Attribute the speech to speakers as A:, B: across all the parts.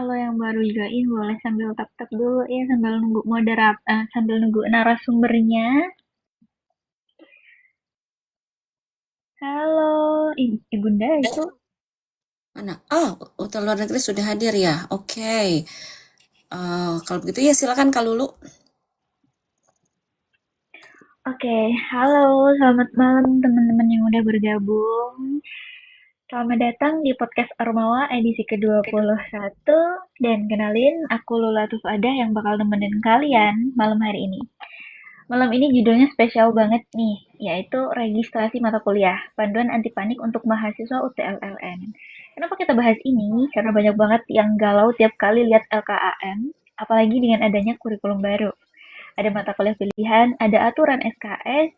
A: Kalau yang baru join boleh sambil tap-tap dulu ya sambil nunggu narasumbernya. Halo, Ibunda itu.
B: Mana? Oh, Utara luar negeri sudah hadir ya? Oke. Kalau begitu ya silakan Kak Lulu.
A: Oke, halo, selamat malam teman-teman yang udah bergabung. Selamat datang di podcast Ormawa edisi ke-21. Dan kenalin, aku Lula Ada yang bakal nemenin kalian malam hari ini. Malam ini judulnya spesial banget nih, yaitu registrasi mata kuliah, panduan anti panik untuk mahasiswa UTLLN. Kenapa kita bahas ini? Karena banyak banget yang galau tiap kali lihat LKAM, apalagi dengan adanya kurikulum baru. Ada mata kuliah pilihan, ada aturan SKS.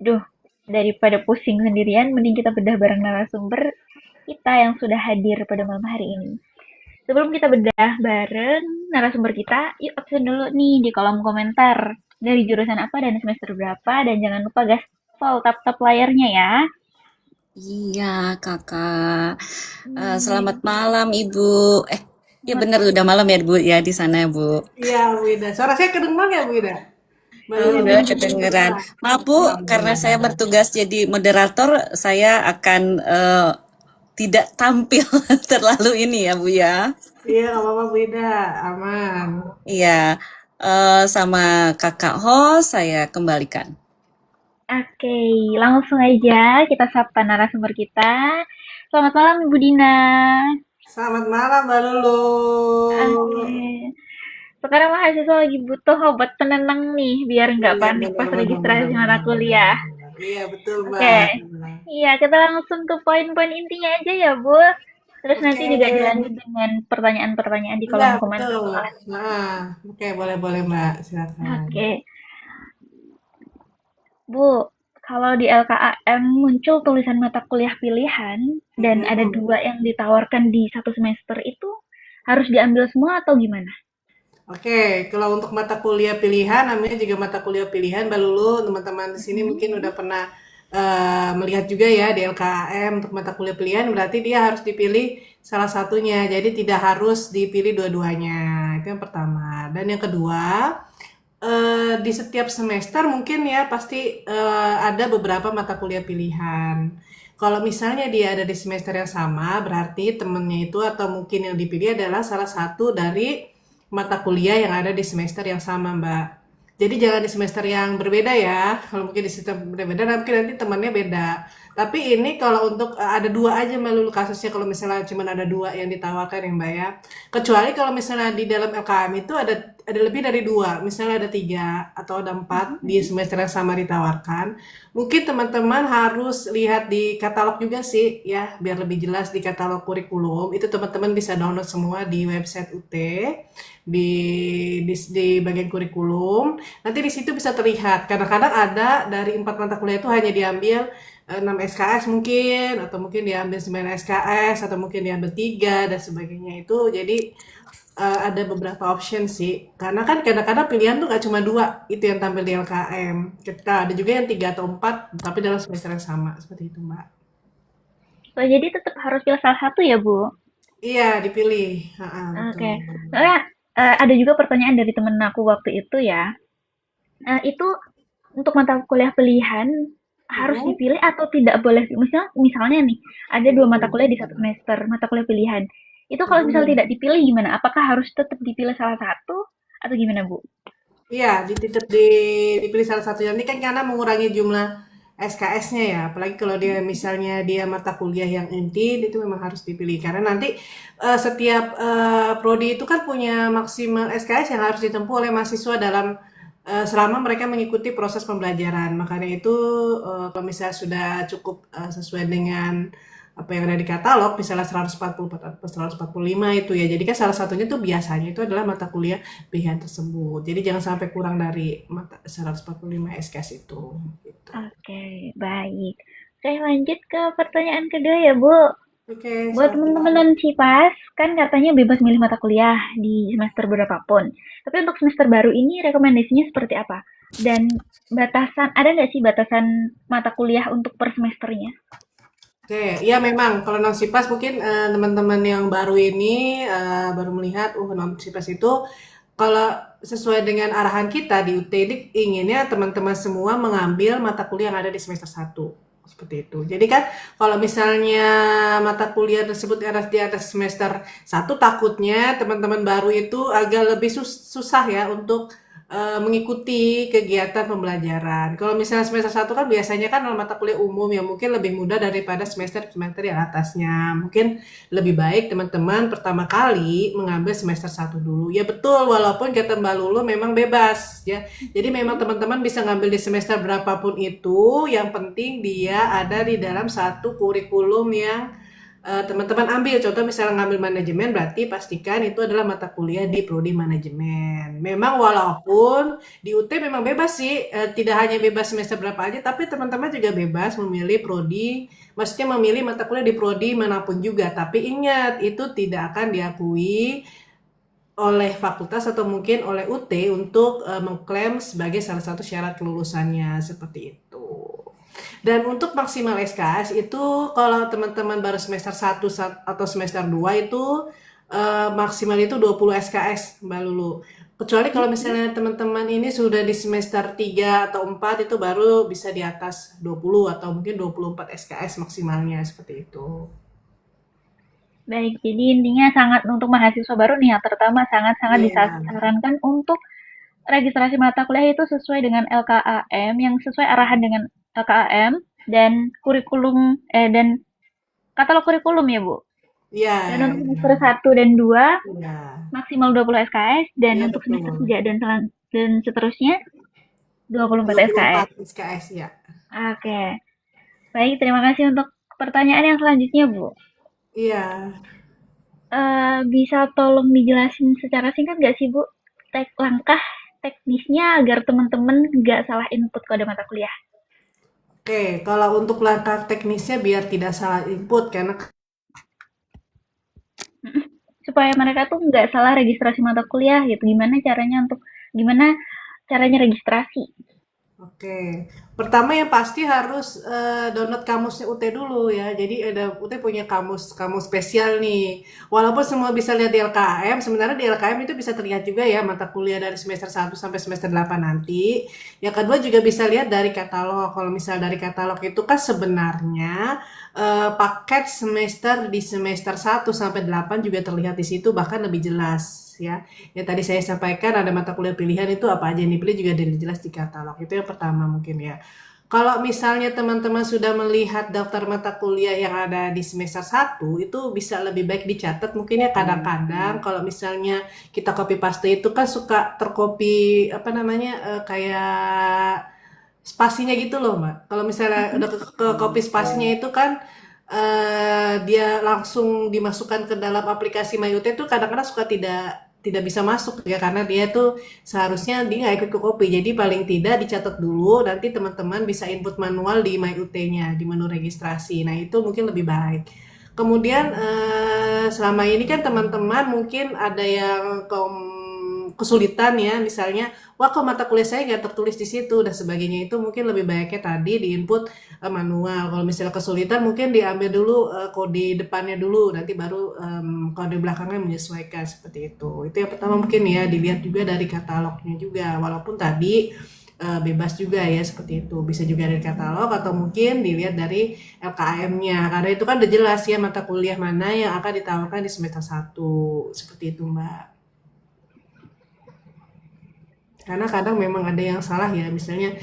A: Duh, daripada pusing sendirian, mending kita bedah bareng narasumber kita yang sudah hadir pada malam hari ini. Sebelum kita bedah bareng narasumber kita, yuk absen dulu nih di kolom komentar. Dari jurusan apa dan semester berapa, dan jangan lupa gaspol tap-tap layarnya ya.
B: Iya, Kakak. Selamat
A: Hmm,
B: malam, Ibu. Eh, ya
A: selamat
B: benar udah malam ya, Bu, ya di sana, Bu.
C: Iya, Bu Ida. Suara saya kedengeran ya, Bu Ida? Mbak Lulu.
B: Udah kedengeran. Maaf, Bu, karena
C: Alhamdulillah.
B: saya bertugas jadi moderator, saya akan tidak tampil terlalu ini ya, Bu ya.
C: Iya, nggak apa-apa, Bu Ida. Aman.
B: Iya, sama Kakak host saya kembalikan.
A: Oke, langsung aja kita sapa narasumber kita. Selamat malam Ibu Dina.
C: Selamat malam, Mbak Lulu.
A: Oke. Sekarang mahasiswa lagi butuh obat penenang nih, biar nggak
C: Iya,
A: panik
C: benar,
A: pas
C: benar, benar,
A: registrasi mata
C: benar, benar,
A: kuliah.
C: benar. Iya, betul,
A: Oke.
C: Mbak.
A: Iya, kita langsung ke poin-poin intinya aja ya, Bu. Terus nanti
C: Oke.
A: juga dilanjut dengan pertanyaan-pertanyaan di
C: Iya,
A: kolom komentar
C: betul.
A: soalnya.
C: Nah, oke, boleh-boleh, Mbak. Silakan.
A: Oke. Bu, kalau di LKAM muncul tulisan mata kuliah pilihan dan ada
C: Mm-mm.
A: dua yang ditawarkan di satu semester itu harus diambil semua atau gimana?
C: Oke, kalau untuk mata kuliah pilihan, namanya juga mata kuliah pilihan, Mbak Lulu, teman-teman di sini mungkin udah
A: Hmm.
C: pernah melihat juga ya di LKM untuk mata kuliah pilihan, berarti dia harus dipilih salah satunya, jadi tidak harus dipilih dua-duanya. Itu yang pertama. Dan yang kedua, di setiap semester mungkin ya pasti ada beberapa mata kuliah pilihan. Kalau misalnya dia ada di semester yang sama, berarti temennya itu atau mungkin yang dipilih adalah salah satu dari mata kuliah yang ada di semester yang sama, Mbak. Jadi jangan di semester yang berbeda ya. Kalau mungkin di semester berbeda, mungkin nanti temannya beda. Tapi ini kalau untuk ada dua aja Mbak Lulu kasusnya kalau misalnya cuma ada dua yang ditawarkan ya Mbak ya. Kecuali kalau misalnya di dalam LKM itu ada lebih dari dua, misalnya ada tiga atau ada empat di semester yang sama ditawarkan. Mungkin teman-teman harus lihat di katalog juga sih ya, biar lebih jelas di katalog kurikulum. Itu teman-teman bisa download semua di website UT di bagian kurikulum. Nanti di situ bisa terlihat. Kadang-kadang ada dari empat mata kuliah itu hanya diambil 6 SKS mungkin, atau mungkin diambil 9 SKS, atau mungkin diambil 3 dan sebagainya itu. Jadi ada beberapa option sih. Karena kan kadang-kadang pilihan tuh gak cuma dua, itu yang tampil di LKM. Kita ada juga yang tiga atau empat, tapi dalam semester yang sama. Seperti itu, Mbak.
A: Oh, jadi tetap harus pilih salah satu ya, Bu?
C: Iya, dipilih. Betul.
A: Oke. Soalnya ada juga pertanyaan dari temen aku waktu itu ya. Itu untuk mata kuliah pilihan harus
C: Mm-mm.
A: dipilih atau tidak boleh? Misalnya nih, ada dua mata
C: Mm-mm.
A: kuliah di satu semester, mata kuliah pilihan. Itu kalau misalnya
C: Mm-mm.
A: tidak dipilih gimana? Apakah harus tetap dipilih salah satu atau gimana, Bu?
C: Iya, dipilih salah satu. Ini kan karena mengurangi jumlah SKS-nya ya. Apalagi kalau dia misalnya dia mata kuliah yang inti, itu memang harus dipilih. Karena nanti setiap prodi itu kan punya maksimal SKS yang harus ditempuh oleh mahasiswa dalam selama mereka mengikuti proses pembelajaran. Makanya itu kalau misalnya sudah cukup sesuai dengan apa yang ada di katalog, misalnya 144 atau 145 itu ya. Jadi kan salah satunya tuh biasanya itu adalah mata kuliah pilihan tersebut. Jadi jangan sampai kurang dari mata 145 SKS itu. Gitu.
A: Oke, baik. Oke, lanjut ke pertanyaan kedua ya, Bu.
C: Oke,
A: Buat
C: silakan.
A: teman-teman non-CIPAS, kan katanya bebas milih mata kuliah di semester berapapun. Tapi untuk semester baru ini rekomendasinya seperti apa? Dan ada nggak sih batasan mata kuliah untuk per semesternya?
C: Oke, ya memang kalau non-Sipas mungkin teman-teman yang baru ini baru melihat, non-Sipas itu kalau sesuai dengan arahan kita di UTD inginnya teman-teman semua mengambil mata kuliah yang ada di semester satu seperti itu. Jadi kan kalau misalnya mata kuliah tersebut ada di atas semester satu, takutnya teman-teman baru itu agak lebih susah ya untuk mengikuti kegiatan pembelajaran. Kalau misalnya semester satu kan biasanya kan mata kuliah umum yang mungkin lebih mudah daripada semester-semester yang atasnya. Mungkin lebih baik teman-teman pertama kali mengambil semester satu dulu. Ya betul, walaupun kata Mbak Lulu memang bebas ya. Jadi memang teman-teman bisa ngambil di semester berapapun itu, yang penting dia ada di dalam satu kurikulum yang teman-teman ambil. Contoh misalnya ngambil manajemen, berarti pastikan itu adalah mata kuliah di prodi manajemen. Memang walaupun di UT memang bebas sih, tidak hanya bebas semester berapa aja, tapi teman-teman juga bebas memilih prodi, maksudnya memilih mata kuliah di prodi manapun juga. Tapi ingat, itu tidak akan diakui oleh fakultas atau mungkin oleh UT untuk mengklaim sebagai salah satu syarat kelulusannya, seperti itu. Dan untuk maksimal SKS itu kalau teman-teman baru semester satu atau semester 2 itu maksimal itu 20 SKS Mbak Lulu. Kecuali kalau misalnya teman-teman ini sudah di semester 3 atau 4 itu baru bisa di atas 20 atau mungkin 24 SKS maksimalnya seperti itu.
A: Baik, jadi intinya sangat untuk mahasiswa baru nih ya, terutama sangat-sangat
C: Iya,
A: disarankan untuk registrasi mata kuliah itu sesuai dengan LKAM, yang sesuai arahan dengan LKAM dan kurikulum dan katalog kurikulum ya, Bu.
C: iya,
A: Dan untuk
C: iya,
A: semester satu dan 2
C: iya,
A: maksimal 20 SKS dan
C: iya
A: untuk semester
C: betul.
A: 3 dan seterusnya 24 SKS.
C: 24 SKS ya.
A: Oke. Baik, terima kasih untuk pertanyaan yang selanjutnya, Bu.
C: Iya.
A: Bisa tolong dijelasin secara singkat nggak sih, Bu, langkah teknisnya agar teman-teman nggak salah input kode mata kuliah?
C: Oke, kalau untuk langkah teknisnya biar tidak salah input karena
A: Mhm. Supaya mereka tuh nggak salah registrasi mata kuliah gitu. Gimana caranya registrasi?
C: oke. Pertama yang pasti harus download kamusnya UT dulu ya. Jadi ada UT punya kamus kamus spesial nih. Walaupun semua bisa lihat di LKM, sebenarnya di LKM itu bisa terlihat juga ya mata kuliah dari semester satu sampai semester 8 nanti. Yang kedua juga bisa lihat dari katalog. Kalau misal dari katalog itu kan sebenarnya paket semester di semester satu sampai 8 juga terlihat di situ, bahkan lebih jelas ya. Yang tadi saya sampaikan ada mata kuliah pilihan itu apa aja yang dipilih juga dari jelas di katalog. Itu yang pertama mungkin ya. Kalau misalnya teman-teman sudah melihat daftar mata kuliah yang ada di semester satu itu bisa lebih baik dicatat mungkin ya. Kadang-kadang kalau misalnya kita copy paste itu kan suka tercopy apa namanya kayak spasinya gitu loh Mbak. Kalau misalnya udah ke copy spasinya itu kan dia langsung dimasukkan ke dalam aplikasi MyUT itu kadang-kadang suka tidak bisa masuk ya karena dia tuh seharusnya dia nggak ikut ke copy. Jadi paling tidak dicatat dulu nanti teman-teman bisa input manual di MyUT-nya di menu registrasi. Nah, itu mungkin lebih baik. Kemudian selama ini kan teman-teman mungkin ada yang kesulitan ya, misalnya, wah kok mata kuliah saya nggak tertulis di situ dan sebagainya itu mungkin lebih baiknya tadi diinput manual. Kalau misalnya kesulitan mungkin diambil dulu kode depannya dulu, nanti baru kode belakangnya menyesuaikan seperti itu. Itu yang pertama mungkin ya dilihat juga dari katalognya juga. Walaupun tadi bebas juga ya seperti itu. Bisa juga dari katalog atau mungkin dilihat dari LKM-nya. Karena itu kan udah jelas ya mata kuliah mana yang akan ditawarkan di semester satu. Seperti itu, Mbak. Karena kadang memang ada yang salah ya, misalnya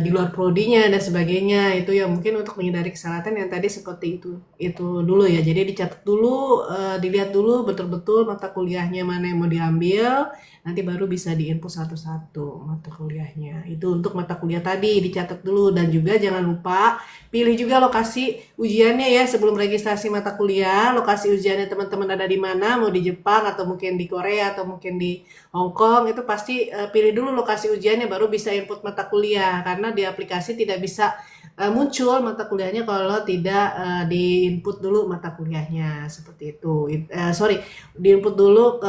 C: di luar prodinya dan sebagainya. Itu ya mungkin untuk menghindari kesalahan yang tadi seperti itu dulu ya. Jadi dicatat dulu, dilihat dulu betul-betul mata kuliahnya mana yang mau diambil, nanti baru bisa diinput satu-satu mata kuliahnya. Itu untuk mata kuliah tadi dicatat dulu dan juga jangan lupa pilih juga lokasi ujiannya ya sebelum registrasi mata kuliah. Lokasi ujiannya teman-teman ada di mana, mau di Jepang atau mungkin di Korea atau mungkin di Hong Kong, itu pasti pilih dulu lokasi ujiannya baru bisa input mata kuliah karena di aplikasi tidak bisa muncul mata kuliahnya kalau tidak di-input dulu mata kuliahnya seperti itu. Sorry, di-input dulu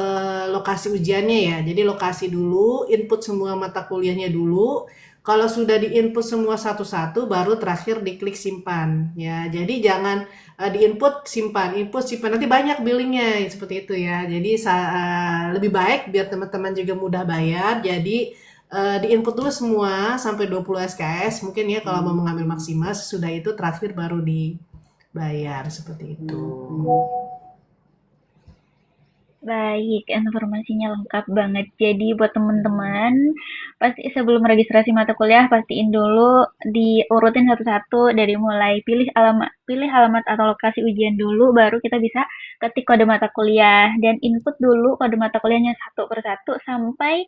C: lokasi ujiannya ya. Jadi lokasi dulu, input semua mata kuliahnya dulu. Kalau sudah di-input semua satu-satu, baru terakhir diklik simpan ya. Jadi jangan di-input simpan, input simpan nanti banyak billingnya seperti itu ya. Jadi lebih baik biar teman-teman juga mudah bayar. Jadi di-input dulu semua sampai 20 SKS mungkin ya kalau mau mengambil maksimal. Sesudah itu terakhir baru dibayar seperti itu.
A: Baik, informasinya lengkap banget. Jadi buat teman-teman, pasti sebelum registrasi mata kuliah pastiin dulu diurutin satu-satu dari mulai pilih alamat atau lokasi ujian dulu, baru kita bisa ketik kode mata kuliah dan input dulu kode mata kuliahnya satu persatu sampai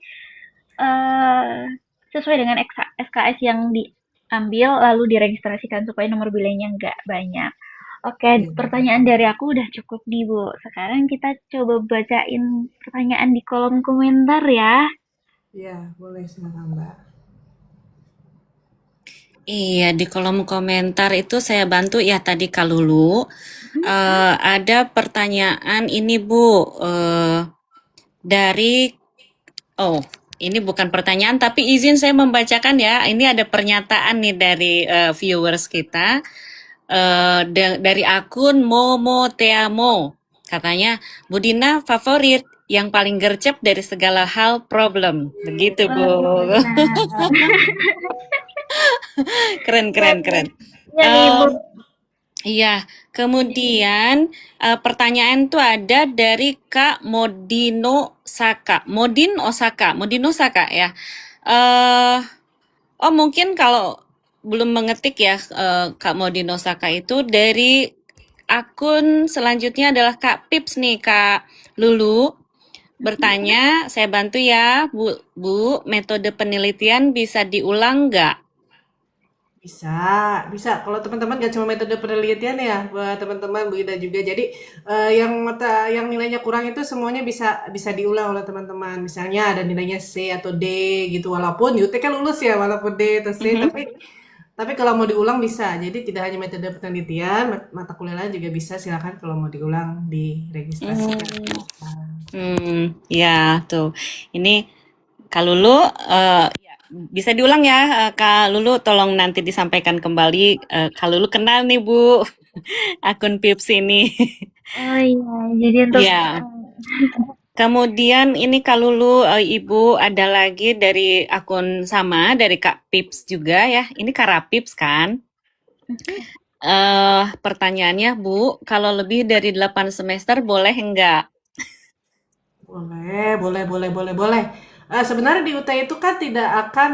A: eh, sesuai dengan SKS yang diambil lalu diregistrasikan supaya nomor bilangnya nggak banyak. Oke,
C: Iya.
A: pertanyaan dari aku udah cukup nih, Bu. Sekarang kita coba bacain pertanyaan di kolom komentar ya.
C: Iya, boleh silakan Mbak.
B: Iya, di kolom komentar itu saya bantu ya tadi Kak Lulu. Ada pertanyaan ini Bu, dari, oh ini bukan pertanyaan tapi izin saya membacakan ya. Ini ada pernyataan nih dari viewers kita. Dari akun Momo Teamo. Katanya, Budina favorit yang paling gercep dari segala hal problem. Begitu, Bu. Keren, keren, keren.
A: Ya nih, Bu.
B: Iya, kemudian pertanyaan tuh ada dari Kak Modino Saka. Modino Saka ya. Oh mungkin kalau belum mengetik ya Kak Modino Saka itu dari akun selanjutnya adalah Kak Pips nih Kak Lulu bertanya, saya bantu ya Bu, metode penelitian bisa diulang nggak?
C: Bisa, bisa. Kalau teman-teman nggak cuma metode penelitian ya, buat teman-teman Bu Ida juga. Jadi yang nilainya kurang itu semuanya bisa bisa diulang oleh teman-teman. Misalnya ada nilainya C atau D gitu, walaupun UTK lulus ya, walaupun D atau C, tapi kalau mau diulang bisa. Jadi tidak hanya metode penelitian, mata kuliah lain juga bisa. Silakan kalau mau diulang diregistrasikan.
B: Ya tuh. Ini Kak Lulu bisa diulang ya Kak Lulu, tolong nanti disampaikan kembali. Kak Lulu kenal nih Bu akun Pips ini.
A: Oh iya, jadi untuk
B: Ya. Kemudian ini Kak Lulu, Ibu ada lagi dari akun sama dari Kak Pips juga ya. Ini Kak Rapips kan? Pertanyaannya Bu, kalau lebih dari 8 semester boleh enggak?
C: Boleh. Sebenarnya di UT itu kan tidak akan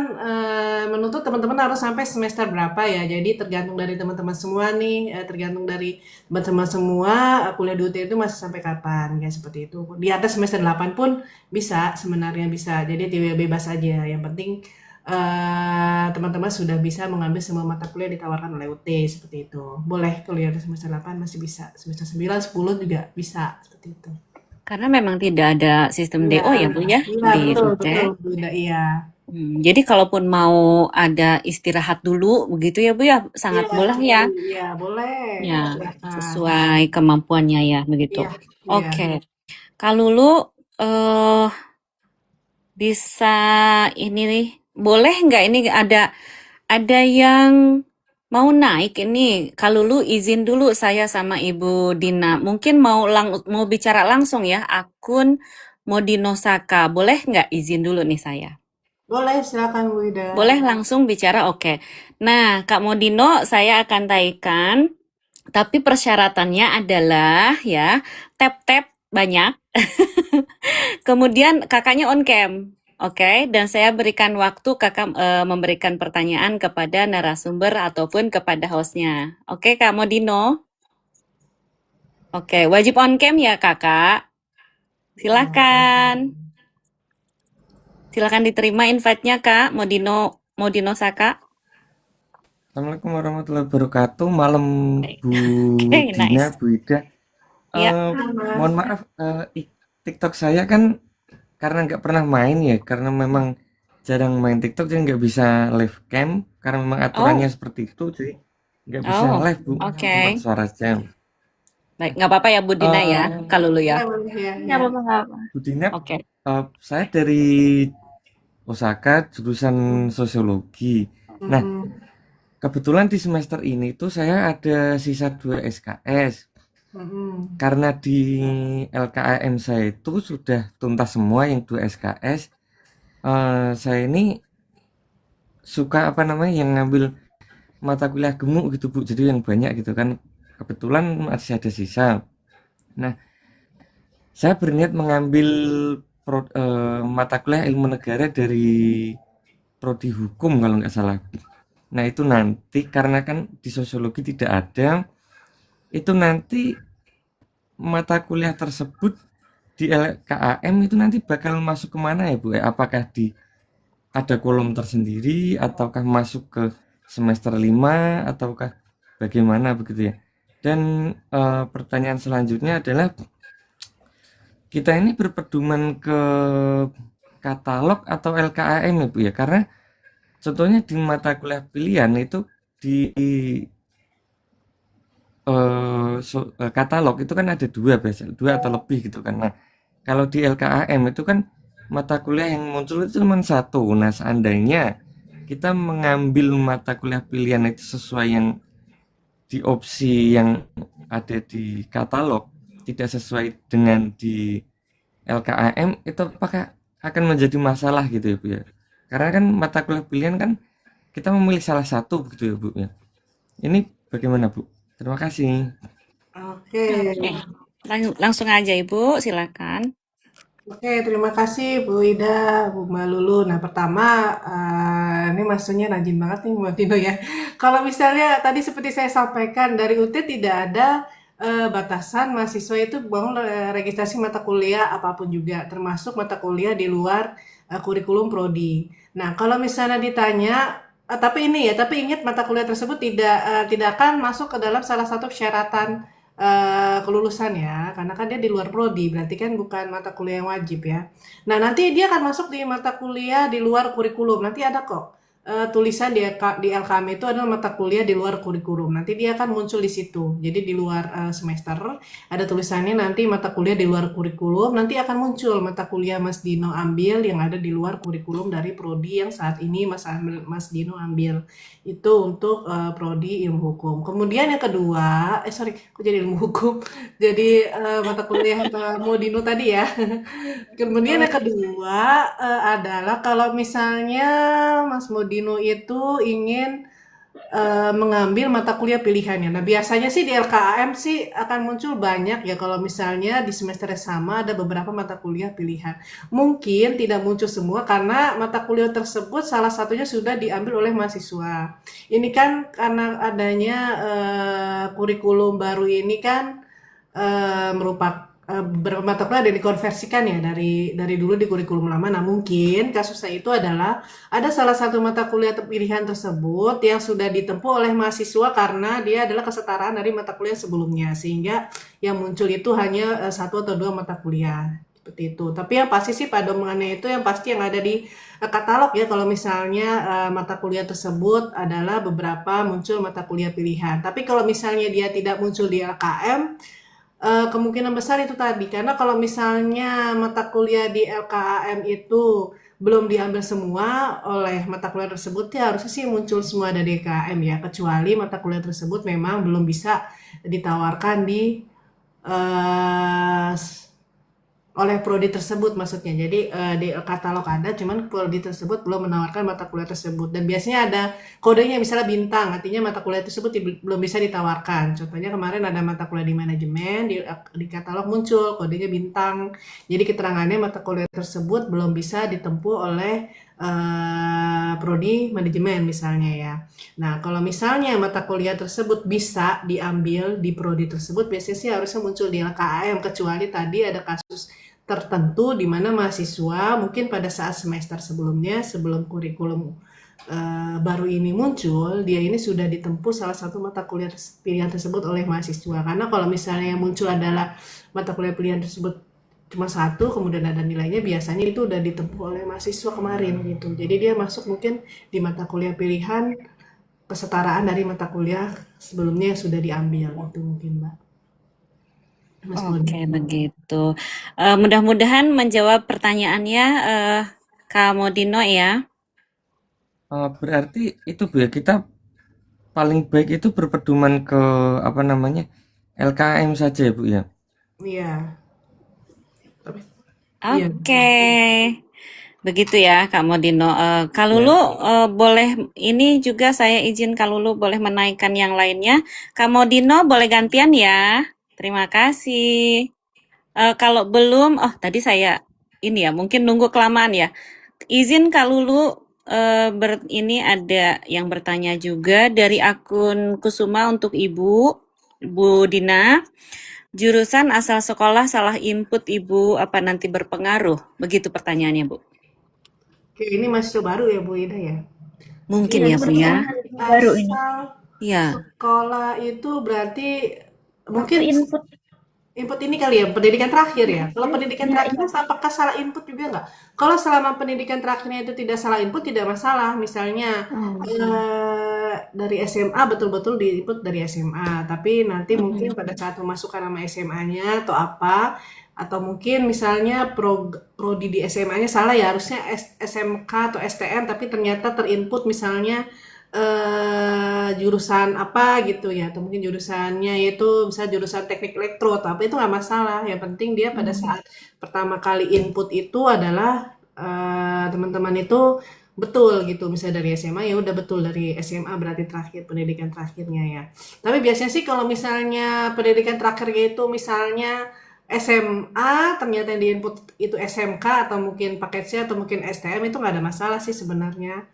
C: menuntut teman-teman harus sampai semester berapa ya. Jadi tergantung dari teman-teman semua nih, tergantung dari teman-teman semua kuliah di UT itu masih sampai kapan ya seperti itu. Di atas semester 8 pun bisa sebenarnya bisa. Jadi tidak bebas aja. Yang penting teman-teman sudah bisa mengambil semua mata kuliah ditawarkan oleh UT seperti itu. Boleh kuliah di semester 8 masih bisa. Semester 9, 10 juga bisa seperti itu.
B: Karena memang tidak ada sistem
C: Iya,
B: DO ya Bu ya
C: iya
B: di
C: betul,
B: UT.
C: betul, Bunda, iya.
B: Jadi kalaupun mau ada istirahat dulu begitu ya Bu ya, sangat
C: Iya,
B: boleh ya.
C: iya boleh.
B: Ya,
C: Silakan.
B: sesuai kemampuannya ya begitu.
C: Iya, iya.
B: Oke. Kak Lulu bisa ini nih, boleh nggak ini ada yang mau naik ini. Kak Lulu izin dulu saya sama Ibu Dina. Mungkin mau bicara langsung ya akun Modino Saka. Boleh nggak izin dulu nih saya?
C: Boleh, silakan Bu Ida.
B: Boleh langsung bicara, oke. Nah, Kak Modino, saya akan taikan, tapi persyaratannya adalah ya, tap-tap banyak. Kemudian kakaknya on cam, oke? Dan saya berikan waktu kakak memberikan pertanyaan kepada narasumber ataupun kepada hostnya. Oke, Kak Modino? Oke, wajib on cam ya kakak? Silakan. Silakan diterima invite-nya Kak Modino Saka.
D: Assalamualaikum warahmatullahi wabarakatuh. Malam Bu
B: Oke,
D: Dina,
B: nice.
D: Bu Ida.
B: Ya.
D: Mohon maaf, TikTok saya kan karena nggak pernah main ya, karena memang jarang main TikTok jadi nggak bisa live cam karena memang aturannya seperti itu, jadi nggak bisa live Bu,
B: oke.
D: cuma suara jam.
B: Baik, nggak apa-apa ya Bu Dina ya, kalau lu ya.
C: Iya, boleh, ya.
A: nggak apa-apa, nggak apa.
D: Bu Dina,
B: Oke.
D: saya dari Osaka, jurusan sosiologi. Nah,
C: Mm-mm.
D: kebetulan di semester ini tuh saya ada sisa 2 SKS.
C: Mm-mm.
D: Karena di LKAM saya itu sudah tuntas semua yang 2 SKS. Saya ini suka apa namanya yang ngambil mata kuliah gemuk gitu Bu. Jadi yang banyak gitu kan. Kebetulan masih ada sisa. Nah, saya berniat mengambil mata kuliah ilmu negara dari prodi hukum kalau nggak salah. Nah itu nanti karena kan di sosiologi tidak ada, itu nanti mata kuliah tersebut di LKAM itu nanti bakal masuk kemana ya Bu? Apakah di ada kolom tersendiri ataukah masuk ke semester 5 ataukah bagaimana begitu ya? Dan pertanyaan selanjutnya adalah kita ini berpedoman ke katalog atau LKAM ya Bu ya? Karena contohnya di mata kuliah pilihan itu di katalog itu kan ada dua biasanya, dua atau lebih gitu kan. Nah, kalau di LKAM itu kan mata kuliah yang muncul itu cuma satu. Nah, seandainya kita mengambil mata kuliah pilihan itu sesuai yang di opsi yang ada di katalog, tidak sesuai dengan di LKAM, itu apakah akan menjadi masalah gitu ya Bu ya? Karena kan mata kuliah pilihan kan kita memilih salah satu begitu ya Bu ya. Ini bagaimana Bu? Terima kasih.
C: Oke.
B: Oke, langsung aja Ibu, silakan.
C: Oke, terima kasih Bu Ida, Bu Mbak Lulu. Nah, pertama, ini maksudnya rajin banget nih Mbak Vino ya. Kalau misalnya tadi seperti saya sampaikan, dari UT tidak ada batasan mahasiswa itu bangun registrasi mata kuliah apapun juga, termasuk mata kuliah di luar kurikulum prodi. Nah, kalau misalnya ditanya, tapi ingat mata kuliah tersebut tidak akan masuk ke dalam salah satu persyaratan kelulusan ya, karena kan dia di luar prodi, berarti kan bukan mata kuliah yang wajib ya. Nah, nanti dia akan masuk di mata kuliah di luar kurikulum. Nanti ada kok tulisan di LKM itu adalah mata kuliah di luar kurikulum. Nanti dia akan muncul di situ. Jadi di luar semester ada tulisannya nanti mata kuliah di luar kurikulum. Nanti akan muncul mata kuliah Mas Dino ambil yang ada di luar kurikulum dari prodi yang saat ini Mas Dino ambil. Itu untuk prodi ilmu hukum. Kemudian yang kedua, kok jadi ilmu hukum? Jadi mata kuliah kamu Dino tadi ya. Kemudian yang kedua adalah kalau misalnya Mas Modino itu ingin mengambil mata kuliah pilihannya. Nah, biasanya sih di LKAM sih akan muncul banyak ya kalau misalnya di semester yang sama ada beberapa mata kuliah pilihan. Mungkin tidak muncul semua karena mata kuliah tersebut salah satunya sudah diambil oleh mahasiswa. Ini kan karena adanya kurikulum baru ini kan merupakan beberapa mata kuliah ada dikonversikan ya dari dulu di kurikulum lama. Nah, mungkin kasusnya itu adalah ada salah satu mata kuliah pilihan tersebut yang sudah ditempuh oleh mahasiswa karena dia adalah kesetaraan dari mata kuliah sebelumnya, sehingga yang muncul itu hanya satu atau dua mata kuliah seperti itu. Tapi yang pasti sih pada omongannya itu yang pasti yang ada di katalog ya, kalau misalnya mata kuliah tersebut adalah beberapa muncul mata kuliah pilihan. Tapi kalau misalnya dia tidak muncul di LKM, kemungkinan besar itu tadi, karena kalau misalnya mata kuliah di LKAM itu belum diambil semua oleh mata kuliah tersebut, ya harusnya sih muncul semua dari LKAM ya, kecuali mata kuliah tersebut memang belum bisa ditawarkan di eh, oleh prodi tersebut maksudnya. Jadi di katalog ada, cuman prodi tersebut belum menawarkan mata kuliah tersebut. Dan biasanya ada kodenya misalnya bintang, artinya mata kuliah tersebut belum bisa ditawarkan. Contohnya kemarin ada mata kuliah di manajemen, di katalog muncul kodenya bintang. Jadi keterangannya mata kuliah tersebut belum bisa ditempuh oleh prodi manajemen misalnya ya. Nah, kalau misalnya mata kuliah tersebut bisa diambil di prodi tersebut, biasanya sih harusnya muncul di LKAM, kecuali tadi ada kasus tertentu di mana mahasiswa mungkin pada saat semester sebelumnya, sebelum kurikulum baru ini muncul, dia ini sudah ditempuh salah satu mata kuliah pilihan tersebut oleh mahasiswa. Karena kalau misalnya yang muncul adalah mata kuliah pilihan tersebut cuma satu, kemudian ada nilainya, biasanya itu udah ditempuh oleh mahasiswa kemarin gitu. Jadi dia masuk mungkin di mata kuliah pilihan kesetaraan dari mata kuliah sebelumnya yang sudah diambil itu mungkin Mbak. Mas Budi.
B: Oke, begitu. Mudah-mudahan menjawab pertanyaannya, Kak Modino ya.
D: Berarti itu Bu ya, kita paling baik itu berpedoman ke apa namanya LKM saja ya Bu ya.
C: Iya. Tapi iya.
B: Oke. Begitu ya Kak Modino. Kak
D: Ya.
B: Lulu boleh ini juga saya izin Kak Lulu boleh menaikkan yang lainnya. Kak Modino boleh gantian ya. Terima kasih. Kalau belum, oh tadi saya ini ya mungkin nunggu kelamaan ya. Izin Kak Lulu ini ada yang bertanya juga dari akun Kusuma untuk Ibu, Bu Dina. Jurusan asal sekolah salah input Ibu apa nanti berpengaruh? Begitu pertanyaannya Bu.
C: Oke, ini mahasiswa baru ya Bu Ida ya?
B: Mungkin
C: Iya,
B: ya Bu ya.
A: Baru ini.
C: asal
B: Iya.
C: sekolah itu berarti
A: Waktu
C: mungkin
A: input.
C: input ini kali ya, pendidikan terakhir ya. Kalau pendidikan
A: Ya,
C: terakhirnya apakah salah input juga nggak? Kalau selama pendidikan terakhirnya itu tidak salah input, tidak masalah. Misalnya dari SMA betul-betul di input dari SMA, tapi nanti mungkin pada saat memasukkan nama SMA-nya atau apa, atau mungkin misalnya prodi di SMA-nya salah ya, harusnya SMK atau STM, tapi ternyata terinput misalnya jurusan apa gitu ya, atau mungkin jurusannya itu bisa jurusan teknik elektro atau apa, itu nggak masalah. Yang penting dia pada saat pertama kali input itu adalah teman-teman itu betul gitu, misalnya dari SMA ya udah betul dari SMA berarti terakhir pendidikan terakhirnya ya. Tapi biasanya sih kalau misalnya pendidikan terakhirnya itu misalnya SMA ternyata yang diinput itu SMK atau mungkin paket C atau mungkin STM, itu nggak ada masalah sih sebenarnya.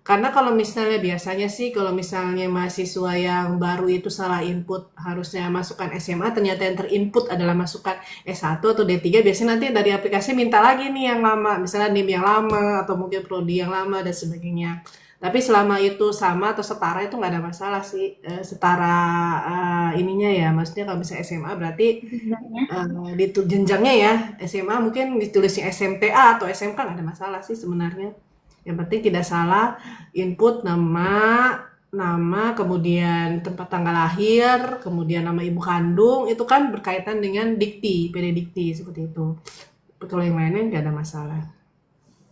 C: Karena kalau misalnya biasanya sih kalau misalnya mahasiswa yang baru itu salah input harusnya masukkan SMA, ternyata yang terinput adalah masukkan S1 atau D3, biasanya nanti dari aplikasi minta lagi nih yang lama, misalnya NIM yang lama atau mungkin prodi yang lama dan sebagainya. Tapi selama itu sama atau setara itu nggak ada masalah sih. Setara ininya ya, maksudnya kalau misalnya SMA berarti
A: jenjangnya.
C: di jenjangnya ya, SMA mungkin ditulisnya SMTA atau SMK nggak ada masalah sih sebenarnya. Yang penting tidak salah input nama, kemudian tempat tanggal lahir, kemudian nama ibu kandung, itu kan berkaitan dengan dikti, PD dikti seperti itu. Kalau yang lainnya nggak ada masalah.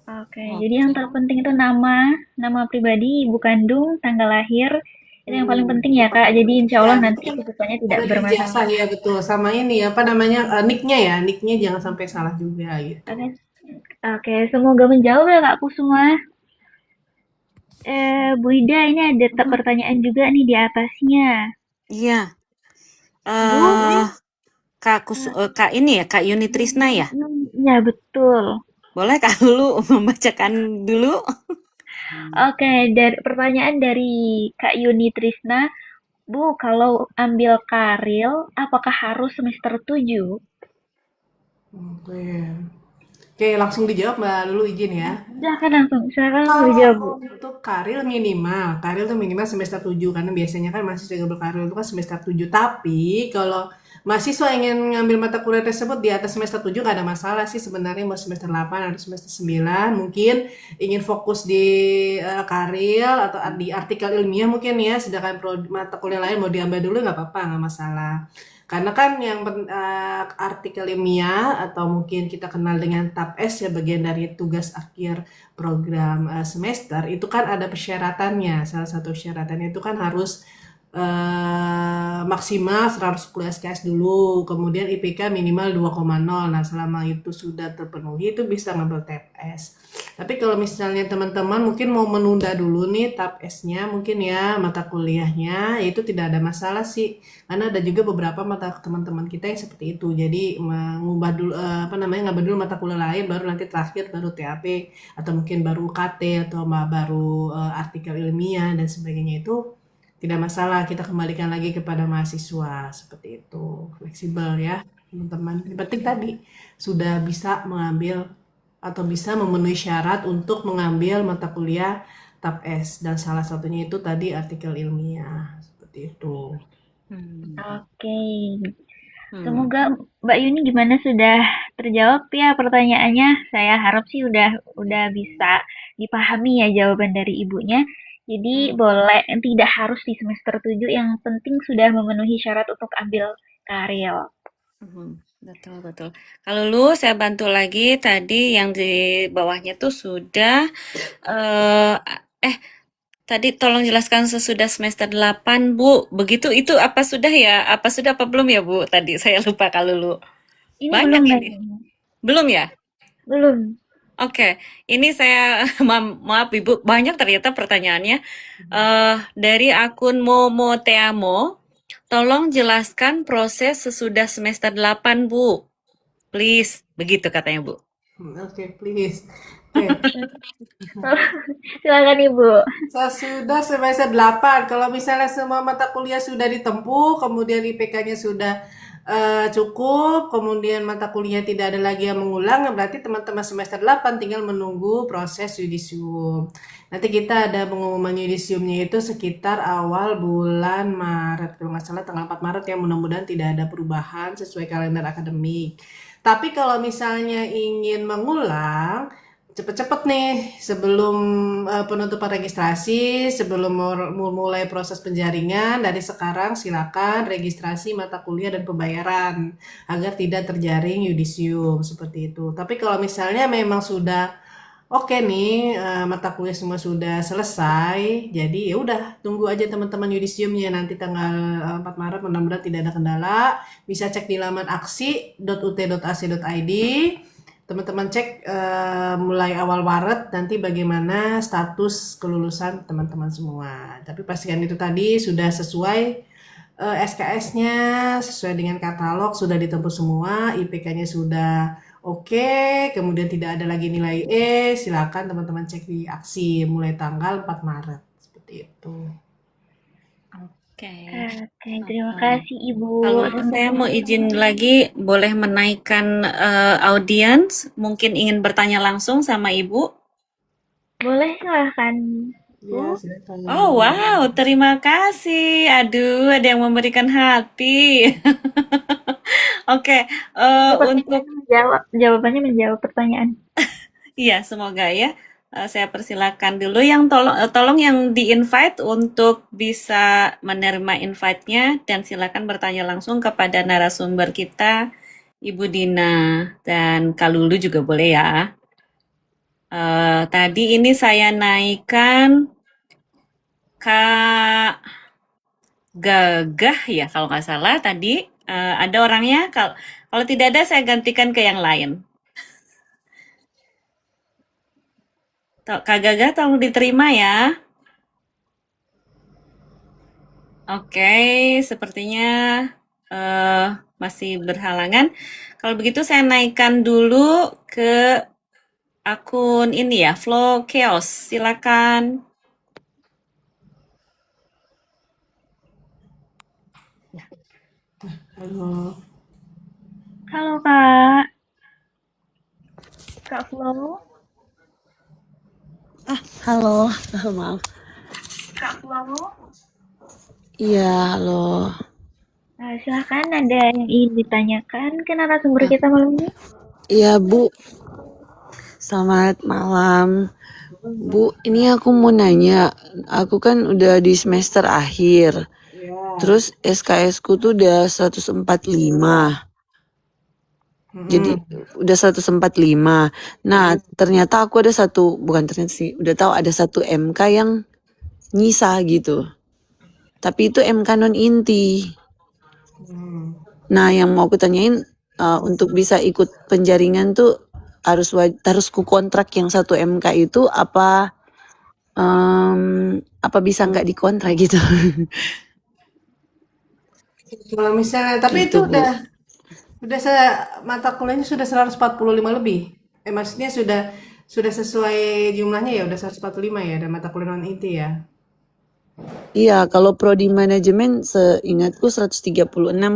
A: Oke, jadi yang terpenting itu nama pribadi, ibu kandung, tanggal lahir, itu yang paling penting ya Kak. Jadi insya
C: Ya,
A: Allah
C: itu
A: nanti
C: kan
A: kedepannya tidak
C: ada
A: bermasalah.
C: ijazah ya betul. Sama ini apa namanya nicknya ya, nicknya jangan sampai salah juga gitu.
A: Oke, oke, semoga menjawab ya Kak Kusuma. Bu Ida, ini ada pertanyaan juga nih di atasnya.
B: Iya.
A: Bu,
B: Kak ini ya, Kak Yuni Trisna ya.
A: ya betul.
B: Boleh Kak Lulu membacakan dulu?
A: Oke, dari pertanyaan dari Kak Yuni Trisna, Bu, kalau ambil karil, apakah harus semester 7?
C: Oke. Oke, langsung dijawab Mbak Lulu izin ya.
A: Silakan langsung dijawab, Bu.
C: Kalau untuk karir tuh minimal semester 7 karena biasanya kan mahasiswa yang berkarir itu kan semester 7. Tapi kalau mahasiswa ingin ngambil mata kuliah tersebut di atas semester 7 gak ada masalah sih sebenarnya, mau semester 8 atau semester 9 mungkin ingin fokus di karir atau di artikel ilmiah mungkin ya, sedangkan mata kuliah lain mau diambil dulu nggak apa-apa, nggak masalah. Karena kan yang artikel ilmiah atau mungkin kita kenal dengan TAP S ya, bagian dari tugas akhir program semester itu kan ada persyaratannya. Salah satu syaratannya itu kan harus maksimal 110 SKS dulu, kemudian IPK minimal 2,0. Nah, selama itu sudah terpenuhi itu bisa ngambil TAP-S. Tapi kalau misalnya teman-teman mungkin mau menunda dulu nih TAP-S-nya mungkin ya mata kuliahnya, itu tidak ada masalah sih. Karena ada juga beberapa mata teman-teman kita yang seperti itu. Jadi mengubah dulu ngambil dulu mata kuliah lain baru nanti terakhir baru TAP atau mungkin baru KT atau baru artikel ilmiah dan sebagainya, itu tidak masalah, kita kembalikan lagi kepada mahasiswa seperti itu. Fleksibel ya, teman-teman. Yang penting tadi sudah bisa mengambil atau bisa memenuhi syarat untuk mengambil mata kuliah TAP S dan salah satunya itu tadi artikel ilmiah seperti itu.
A: Oke. Semoga Mbak Yuni gimana, sudah terjawab ya pertanyaannya. Saya harap sih udah bisa dipahami ya jawaban dari ibunya. Jadi boleh, tidak harus di semester 7, yang penting sudah memenuhi syarat untuk ambil karil.
B: Betul, betul. Kalau lu, saya bantu lagi tadi yang di bawahnya tuh sudah, eh, eh, tadi tolong jelaskan sesudah semester 8 Bu. Begitu itu apa sudah ya? Apa sudah apa belum ya, Bu? Tadi saya lupa kalau lu.
A: Ini
B: Banyak
A: belum
B: ini.
A: kayaknya.
B: Belum ya?
A: Belum.
B: Oke, ini saya maaf Ibu, banyak ternyata pertanyaannya. Dari akun Momo Teamo, tolong jelaskan proses sesudah semester 8, Bu. Please, begitu katanya, Bu.
C: Oke, please. Oke.
A: Silakan Ibu.
C: Sesudah semester 8, kalau misalnya semua mata kuliah sudah ditempuh, kemudian IPK-nya sudah cukup, kemudian mata kuliah tidak ada lagi yang mengulang, berarti teman-teman semester 8 tinggal menunggu proses yudisium. Nanti kita ada pengumuman yudisiumnya itu sekitar awal bulan Maret, kalau nggak salah tanggal 4 Maret ya, mudah-mudahan tidak ada perubahan sesuai kalender akademik. Tapi kalau misalnya ingin mengulang, cepet-cepet nih sebelum penutupan registrasi, sebelum mulai proses penjaringan, dari sekarang silakan registrasi mata kuliah dan pembayaran agar tidak terjaring yudisium seperti itu. Tapi kalau misalnya memang sudah oke nih, mata kuliah semua sudah selesai, jadi ya udah tunggu aja teman-teman yudisiumnya nanti tanggal 4 Maret, mudah-mudahan tidak ada kendala. Bisa cek di laman aksi.ut.ac.id. Teman-teman cek mulai awal Maret nanti bagaimana status kelulusan teman-teman semua. Tapi pastikan itu tadi sudah sesuai SKS-nya, sesuai dengan katalog, sudah ditempuh semua, IPK-nya sudah oke, kemudian tidak ada lagi nilai E, silakan teman-teman cek di aksi mulai tanggal 4 Maret. Seperti itu.
B: Oke.
A: Oke, terima kasih Ibu.
B: Kalau saya mau izin lagi, boleh menaikkan audiens, mungkin ingin bertanya langsung sama Ibu.
A: Boleh silahkan
C: Ya,
A: Bu.
C: silakan.
B: Oh, wow, terima kasih. Aduh, ada yang memberikan hati. Oke, untuk
A: Jawabannya menjawab pertanyaan.
B: iya, semoga ya. Saya persilakan dulu yang tolong yang di-invite untuk bisa menerima invite-nya dan silakan bertanya langsung kepada narasumber kita, Ibu Dina dan Kak Lulu juga boleh ya. Tadi ini saya naikkan Kak Gagah ya kalau nggak salah tadi. Ada orangnya, kalau tidak ada saya gantikan ke yang lain. Kak Gagah tolong diterima ya. Oke, sepertinya masih berhalangan. Kalau begitu saya naikkan dulu ke akun ini ya, Flow Chaos. Silakan.
C: Halo.
A: Halo Kak. Kak Flo.
E: Halo, maaf.
A: Kak Flo.
E: Iya, halo.
A: Silahkan ada yang ingin ditanyakan ke narasumber kita malam ini.
E: Iya, Bu. Selamat malam. Bu, ini aku mau nanya. Aku kan udah di semester akhir.
C: Ya.
E: Terus SKS-ku tuh udah 145. Jadi udah 145. Nah, ternyata aku ada bukan ternyata sih, udah tahu ada satu MK yang nyisa gitu. Tapi itu MK non inti. Nah, yang mau aku tanyain untuk bisa ikut penjaringan tuh harus ku kontrak yang 1 MK itu apa bisa nggak dikontrak gitu?
C: Kalau misalnya, tapi
E: Gitu,
C: itu
E: Bu.
C: udah mata kuliahnya sudah 145 lebih. Maksudnya sudah sesuai jumlahnya ya, udah 145 ya, dan mata kuliah non inti ya.
E: Iya, kalau prodi manajemen seingatku 136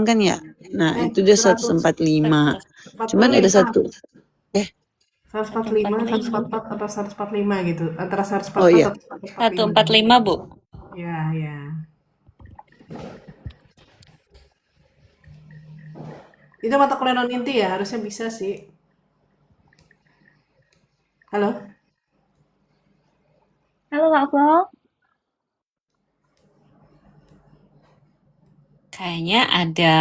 E: kan ya. Nah, itu dia 145. Cuman ada satu
C: 145, 144 atau 145 gitu. Antara 144
E: Oh iya.
C: atau 145.
B: 145, Bu.
C: Ya, ya. Itu mata kuliah non inti ya, harusnya bisa sih. Halo?
A: Halo Kak Flo.
B: Kayaknya ada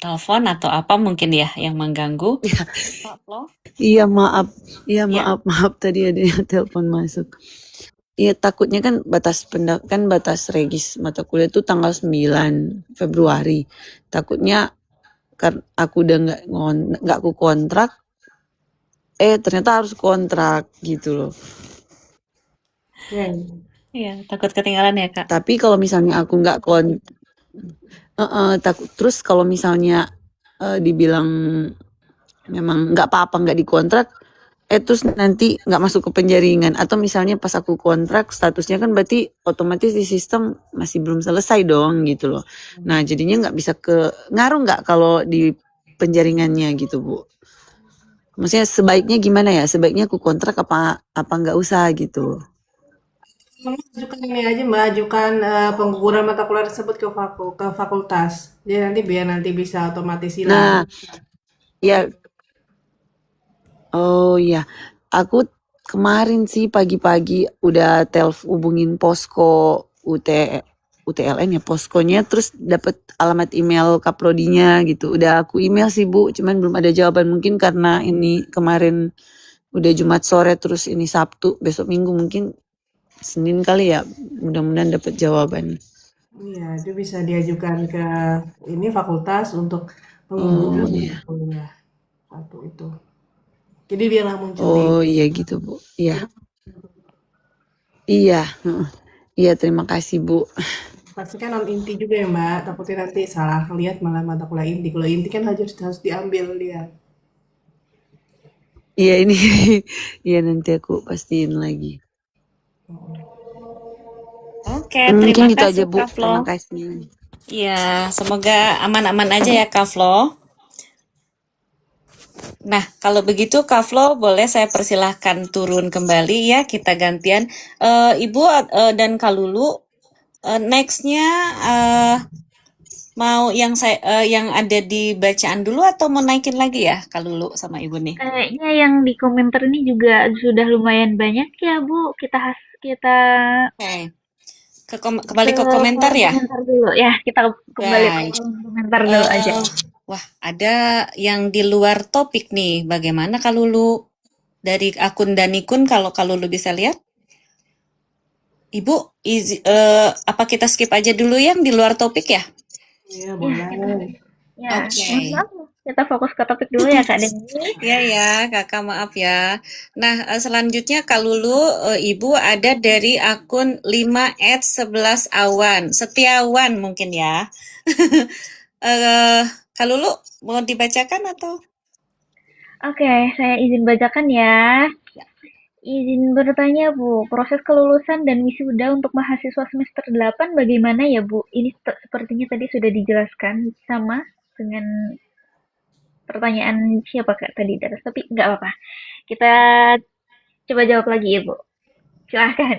B: telepon atau apa mungkin ya yang mengganggu. Kak Flo?
E: Iya maaf, iya
B: Ya.
E: maaf tadi ada yang telepon masuk. Iya takutnya kan batas regis mata kuliah itu tanggal 9 Februari. Takutnya kan aku udah nggak aku kontrak, ternyata harus kontrak gitu loh.
C: Ya.
B: Iya, takut ketinggalan ya, Kak.
E: Tapi kalau misalnya aku nggak takut terus kalau misalnya dibilang memang nggak apa-apa nggak dikontrak, terus nanti nggak masuk ke penjaringan atau misalnya pas aku kontrak statusnya kan berarti otomatis di sistem masih belum selesai dong gitu loh. Nah jadinya nggak bisa ngaruh nggak kalau di penjaringannya gitu Bu? Maksudnya sebaiknya gimana ya? Sebaiknya aku kontrak apa nggak usah gitu?
C: Ajukan ini aja Mbak, ajukan pengguguran mata kuliah tersebut ke fakultas. Jadi biar nanti bisa otomatis hilang.
E: Nah ya, oh ya, aku kemarin sih pagi-pagi udah hubungin posko UTLN ya poskonya, terus dapet alamat email kaprodinya gitu. Udah aku email sih Bu, cuman belum ada jawaban. Mungkin karena ini kemarin udah Jumat sore, terus ini Sabtu, besok Minggu mungkin Senin kali ya. Mudah-mudahan dapet jawaban.
C: Iya, itu bisa diajukan ke ini fakultas untuk pengguguran mata kuliah. Satu itu. Jadi biar nggak muncul di
E: Oh iya gitu Bu. Iya. Iya. Iya terima kasih Bu.
C: pastikan non inti juga ya Mbak. Takutnya nanti salah lihat malah mata kuliah inti. Kalau inti kan harus diambil dia.
E: Iya ini. Iya nanti aku pastiin lagi.
B: Oke,
E: Mungkin
B: terima
E: itu
B: kasih
E: aja Bu.
B: Kak Flo.
E: Terima kasih.
B: Iya, semoga aman-aman aja ya Kak Flo. Nah, kalau begitu Kak Flo boleh saya persilahkan turun kembali ya, kita gantian. Ibu dan Kak Lulu, next-nya mau yang ada di bacaan dulu atau mau naikin lagi ya Kak Lulu sama Ibu nih?
A: Kayaknya yang di komentar ini juga sudah lumayan banyak ya Bu. Kita
B: Oke. Kembali ke komentar ya.
A: komentar dulu ya. Kita kembali ke
B: Baik.
A: komentar dulu aja.
B: Wah, ada yang di luar topik nih. Bagaimana Kak Lulu? Dari akun Danikun, kalau Kak Lulu bisa lihat. Ibu, apa kita skip aja dulu yang di luar topik ya?
C: Iya, boleh.
A: Ya,
B: Oke.
A: maaf, kita fokus ke topik dulu ya Kak Deni.
B: Iya ya, Kakak maaf ya. Nah, selanjutnya Kak Lulu, Ibu ada dari akun 5@11awan. Setiawan mungkin ya. Kak Lulu mau dibacakan atau?
A: Oke, saya izin bacakan ya. Izin bertanya Bu, proses kelulusan dan wisuda untuk mahasiswa semester 8 bagaimana ya Bu? Ini sepertinya tadi sudah dijelaskan sama dengan pertanyaan siapa Kak tadi, tapi nggak apa-apa. Kita coba jawab lagi ya Bu. Silahkan.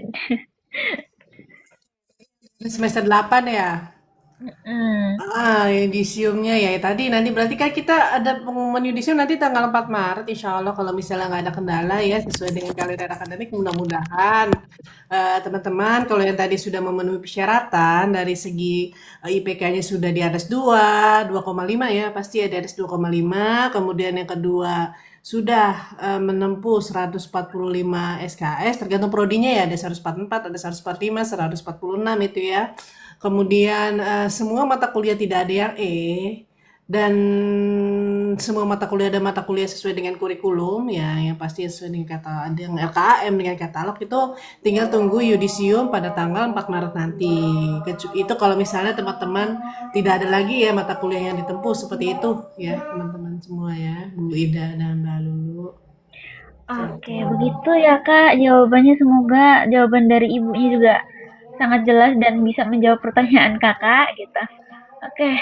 C: Semester 8 ya? Yudisiumnya ya tadi nanti berarti kan kita ada pengumuman yudisium nanti tanggal 4 Maret insya Allah kalau misalnya nggak ada kendala ya sesuai dengan kalender akademik mudah-mudahan teman-teman kalau yang tadi sudah memenuhi persyaratan dari segi IPK-nya sudah di atas 2,5 ya pasti ya di atas 2,5 kemudian yang kedua sudah menempuh 145 SKS tergantung prodinya ya ada 144 ada 145 146 itu ya. Kemudian semua mata kuliah tidak ada yang dan semua mata kuliah ada mata kuliah sesuai dengan kurikulum ya yang pasti sesuai dengan kata dengan LKM dengan katalog itu tinggal tunggu yudisium pada tanggal 4 Maret nanti. Itu kalau misalnya teman-teman tidak ada lagi ya mata kuliah yang ditempuh seperti itu ya teman-teman semua ya Bu Ida dan Mbak Lulu.
A: Oke, begitu ya Kak jawabannya. Semoga jawaban dari ibunya juga sangat jelas dan bisa menjawab pertanyaan kakak gitu. Oke,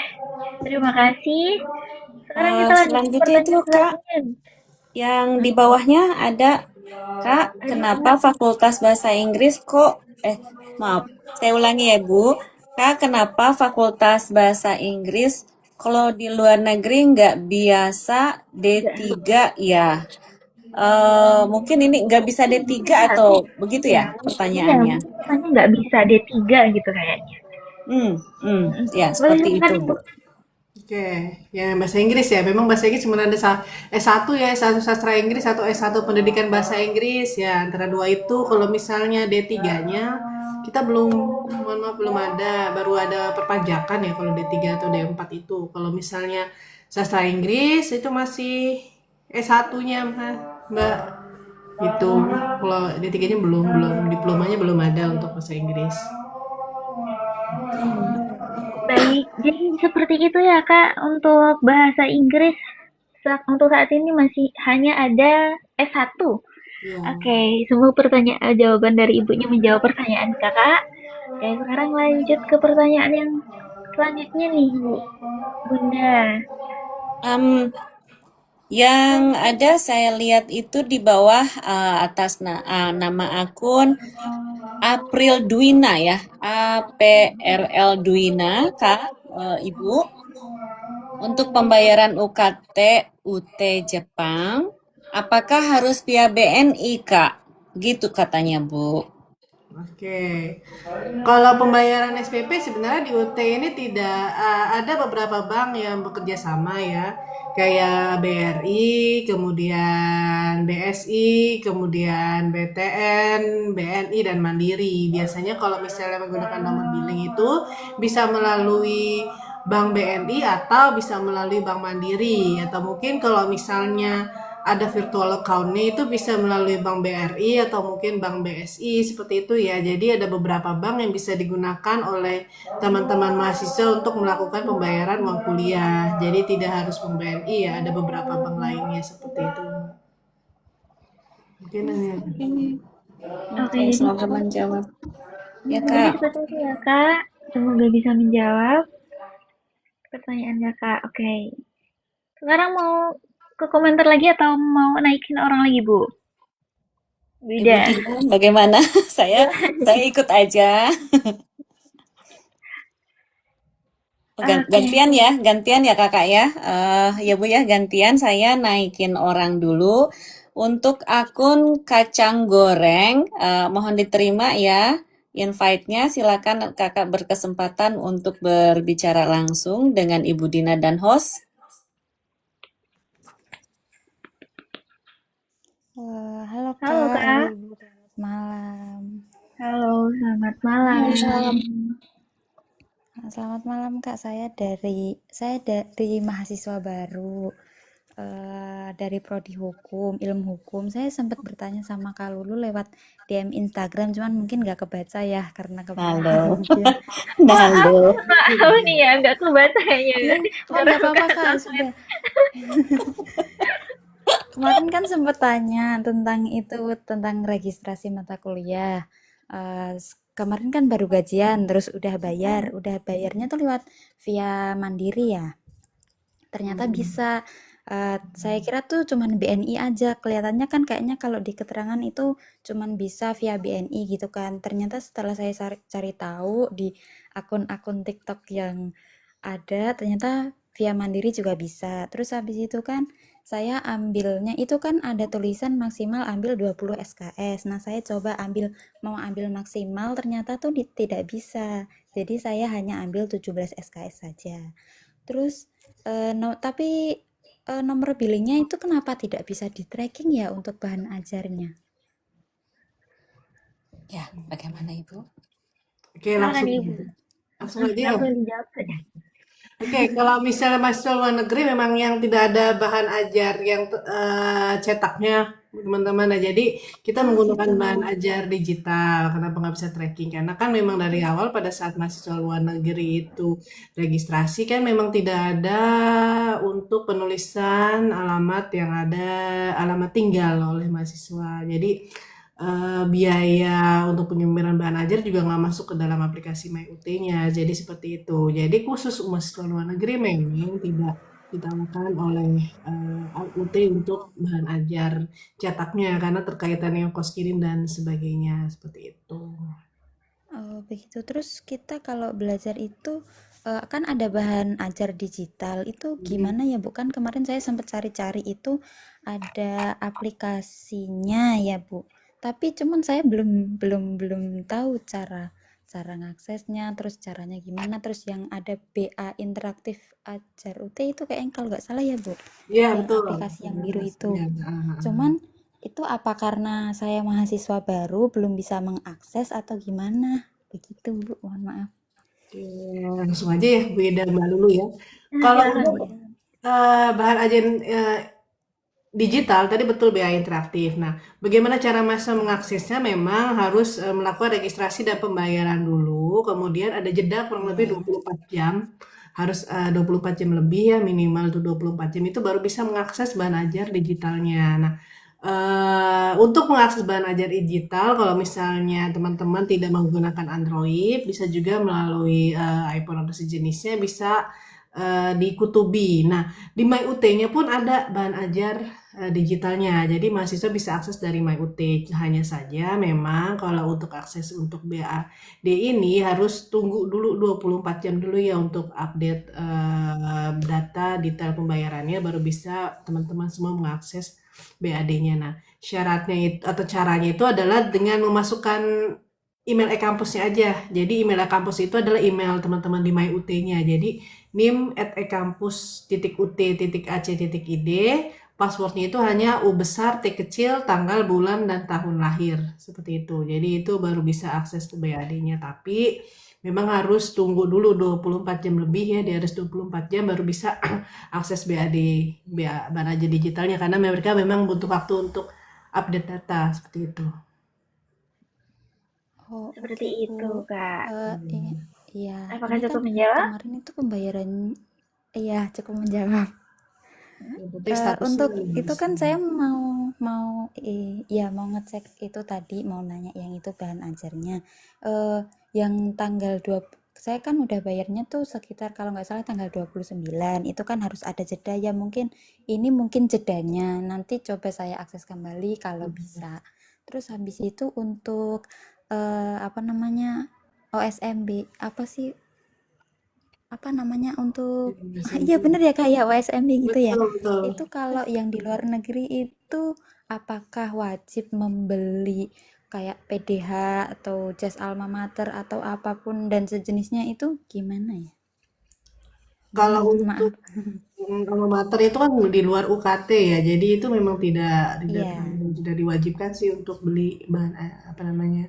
A: terima kasih. Sekarang kita lanjut ke
B: Selanjutnya
A: pertanyaan
B: itu Kak,
A: selanjutnya.
B: yang di bawahnya ada Kak, kenapa Fakultas Bahasa Inggris maaf, saya ulangi ya Bu. Kak, kenapa Fakultas Bahasa Inggris kalau di luar negeri nggak biasa D3 ya? Mungkin ini nggak bisa D3 atau begitu ya pertanyaannya?
A: Iya, katanya nggak bisa D3 gitu kayaknya.
B: Ya
A: Boleh
B: seperti
A: silakan
B: itu
A: Ibu.
B: Bu.
C: Oke, yang bahasa Inggris ya. Memang bahasa Inggris cuma ada S1 ya, S1 sastra Inggris atau S1 pendidikan bahasa Inggris ya. Antara dua itu kalau misalnya D3-nya kita belum, mohon maaf belum ada, baru ada perpajakan ya kalau D3 atau D4 itu. Kalau misalnya sastra Inggris itu masih S1-nya Mbak. Itu kalau D3-nya belum diplomanya belum ada untuk bahasa Inggris.
A: Baik, jadi seperti itu ya Kak untuk bahasa Inggris. Untuk saat ini masih hanya ada S1.
C: Ya.
A: Oke, semua pertanyaan jawaban dari ibunya menjawab pertanyaan kakak. Oke, sekarang lanjut ke pertanyaan yang selanjutnya nih, Bunda.
B: Yang ada saya lihat itu di bawah atas nama akun April Dwina ya, APRL Dwina, Kak, Ibu. Untuk pembayaran UKT UT Jepang, apakah harus via BNI, Kak? Gitu katanya, Bu.
C: Oke, kalau pembayaran SPP sebenarnya di UT ini tidak ada beberapa bank yang bekerja sama ya, kayak BRI, kemudian BSI, kemudian BTN, BNI dan Mandiri. Biasanya kalau misalnya menggunakan nomor billing itu bisa melalui Bank BNI atau bisa melalui Bank Mandiri, atau mungkin kalau misalnya ada virtual account-nya itu bisa melalui Bank BRI atau mungkin Bank BSI seperti itu ya. Jadi ada beberapa bank yang bisa digunakan oleh teman-teman mahasiswa untuk melakukan pembayaran uang kuliah. Jadi tidak harus Bank BNI ya, ada beberapa bank lainnya seperti itu. Mungkin hanya
A: Oke,
B: Oke,
A: jadi
B: semoga menjawab. Ya,
A: jadi
B: Kak.
A: seperti itu ya Kak. Semoga bisa menjawab pertanyaan kakak. Oke. Sekarang mau ke komentar lagi atau mau naikin orang lagi, Bu?
B: Ibu
A: Beda.
B: Dina, bagaimana? saya ikut aja.
A: Oke.
B: Gantian ya Kakak ya. Ya Bu ya, gantian saya naikin orang dulu. Untuk akun kacang goreng, mohon diterima ya invite-nya. Silakan Kakak berkesempatan untuk berbicara langsung dengan Ibu Dina dan host.
F: Halo
A: Halo,
F: Kak,
A: Kak.
F: halo Ibu, selamat malam.
A: Halo, selamat malam.
F: Selamat malam Kak, saya dari mahasiswa baru, dari Prodi Hukum, Ilmu Hukum. Saya sempat bertanya sama Kak Lulu lewat DM Instagram, cuman mungkin nggak kebaca ya karena kebanyakan mungkin.
B: Halo.
A: Tahu nih ya, nggak kebaca ya.
F: Oh nggak apa-apa Kak, sudah. Kemarin kan sempat tanya tentang registrasi mata kuliah. Kemarin kan baru gajian, terus udah bayarnya tuh lewat via Mandiri ya. Ternyata bisa. Saya kira tuh cuman BNI aja. Kelihatannya kan kayaknya kalau di keterangan itu cuman bisa via BNI gitu kan. Ternyata setelah saya cari tahu di akun-akun TikTok yang ada, ternyata via Mandiri juga bisa. Terus habis itu kan saya ambilnya itu kan ada tulisan maksimal ambil 20 SKS. Nah, saya coba mau ambil maksimal ternyata tuh tidak bisa. Jadi saya hanya ambil 17 SKS saja. Terus tapi nomor billingnya itu kenapa tidak bisa di tracking ya untuk bahan ajarnya?
B: Ya, bagaimana Ibu?
C: Oke, langsung aja ya.
A: Dijawab.
C: Oke, kalau misalnya mahasiswa luar negeri memang yang tidak ada bahan ajar yang cetaknya teman-teman. Nah, jadi kita menggunakan bahan ajar digital. Kenapa nggak bisa tracking? Karena kan memang dari awal pada saat mahasiswa luar negeri itu registrasi kan memang tidak ada untuk penulisan alamat yang ada alamat tinggal oleh mahasiswa. Jadi biaya untuk penyemburan bahan ajar juga nggak masuk ke dalam aplikasi MyUT-nya. Jadi seperti itu. Jadi khusus mahasiswa luar negeri memang tidak ditawarkan oleh UT untuk bahan ajar cetaknya karena terkaitan dengan kos kirim dan sebagainya seperti itu.
F: Oh, begitu. Terus kita kalau belajar itu kan ada bahan ajar digital. Itu gimana ya, Bu? Kan kemarin saya sempat cari-cari itu ada aplikasinya ya, Bu. Tapi cuman saya belum tahu cara cara ngaksesnya, terus caranya gimana, terus yang ada BA interaktif ajar UT itu kayaknya kalau nggak salah ya Bu,
C: Iya,
F: yang
C: betul.
F: aplikasi yang biru itu.
C: Iya,
F: Cuman itu apa karena saya mahasiswa baru belum bisa mengakses atau gimana? Begitu Bu, mohon maaf.
C: Oke, langsung aja ya Bu Ida Mbak Lulu ya.
A: Nah,
C: Kalau
A: silakan.
C: untuk bahan ajar digital tadi betul BA interaktif. Nah, bagaimana cara masa mengaksesnya? Memang harus melakukan registrasi dan pembayaran dulu. Kemudian ada jeda kurang lebih
F: Iya.
C: 24 jam. Harus 24 jam lebih ya minimal tuh 24 jam itu baru bisa mengakses bahan ajar digitalnya. Nah, untuk mengakses bahan ajar digital kalau misalnya teman-teman tidak menggunakan Android, bisa juga melalui iPhone atau sejenisnya bisa di Kutubi. Nah, di MyUT-nya pun ada bahan ajar digitalnya. Jadi mahasiswa bisa akses dari MyUT. Hanya saja memang kalau untuk akses untuk BAD ini harus tunggu dulu 24 jam dulu ya untuk update data detail pembayarannya baru bisa teman-teman semua mengakses BAD-nya. Nah, syaratnya itu atau caranya itu adalah dengan memasukkan email e-kampusnya aja. Jadi email e-kampus itu adalah email teman-teman di MyUT-nya. Jadi nim@ekampus.ut.ac.id, passwordnya itu hanya U besar, T kecil, tanggal, bulan, dan tahun lahir. Seperti itu. Jadi itu baru bisa akses ke BAD-nya. Tapi memang harus tunggu dulu 24 jam lebih ya, di harus 24 jam baru bisa akses BAD, bahan ajar digitalnya. Karena mereka memang butuh waktu untuk update data, seperti itu.
F: Oh,
A: Seperti
F: oke
A: itu,
F: Bu.
A: Kak.
F: Iya,
A: Apakah
F: ini kan
A: cukup menjawab?
F: kemarin itu pembayaran, iya cukup menjawab.
C: Yang penting statusnya
F: Untuk itu
C: lulus.
F: kan saya mau ya mau ngecek itu tadi mau nanya yang itu bahan ajarnya. Yang tanggal 2 saya kan udah bayarnya tuh sekitar kalau nggak salah tanggal 29. Itu kan harus ada jeda ya mungkin ini mungkin jedanya. Nanti coba saya akses kembali kalau bisa. Terus habis itu untuk apa namanya OSMB apa sih apa namanya untuk iya bener ya Kak ya OSMB gitu ya.
C: Betul, betul.
F: Itu kalau yang di luar negeri itu apakah wajib membeli kayak PDH atau jas alma mater atau apapun dan sejenisnya itu gimana ya?
C: Kalau
F: Mohon
C: untuk
F: maaf.
C: alma mater itu kan di luar UKT ya, jadi itu memang tidak
F: Iya.
C: tidak diwajibkan sih untuk beli bahan apa namanya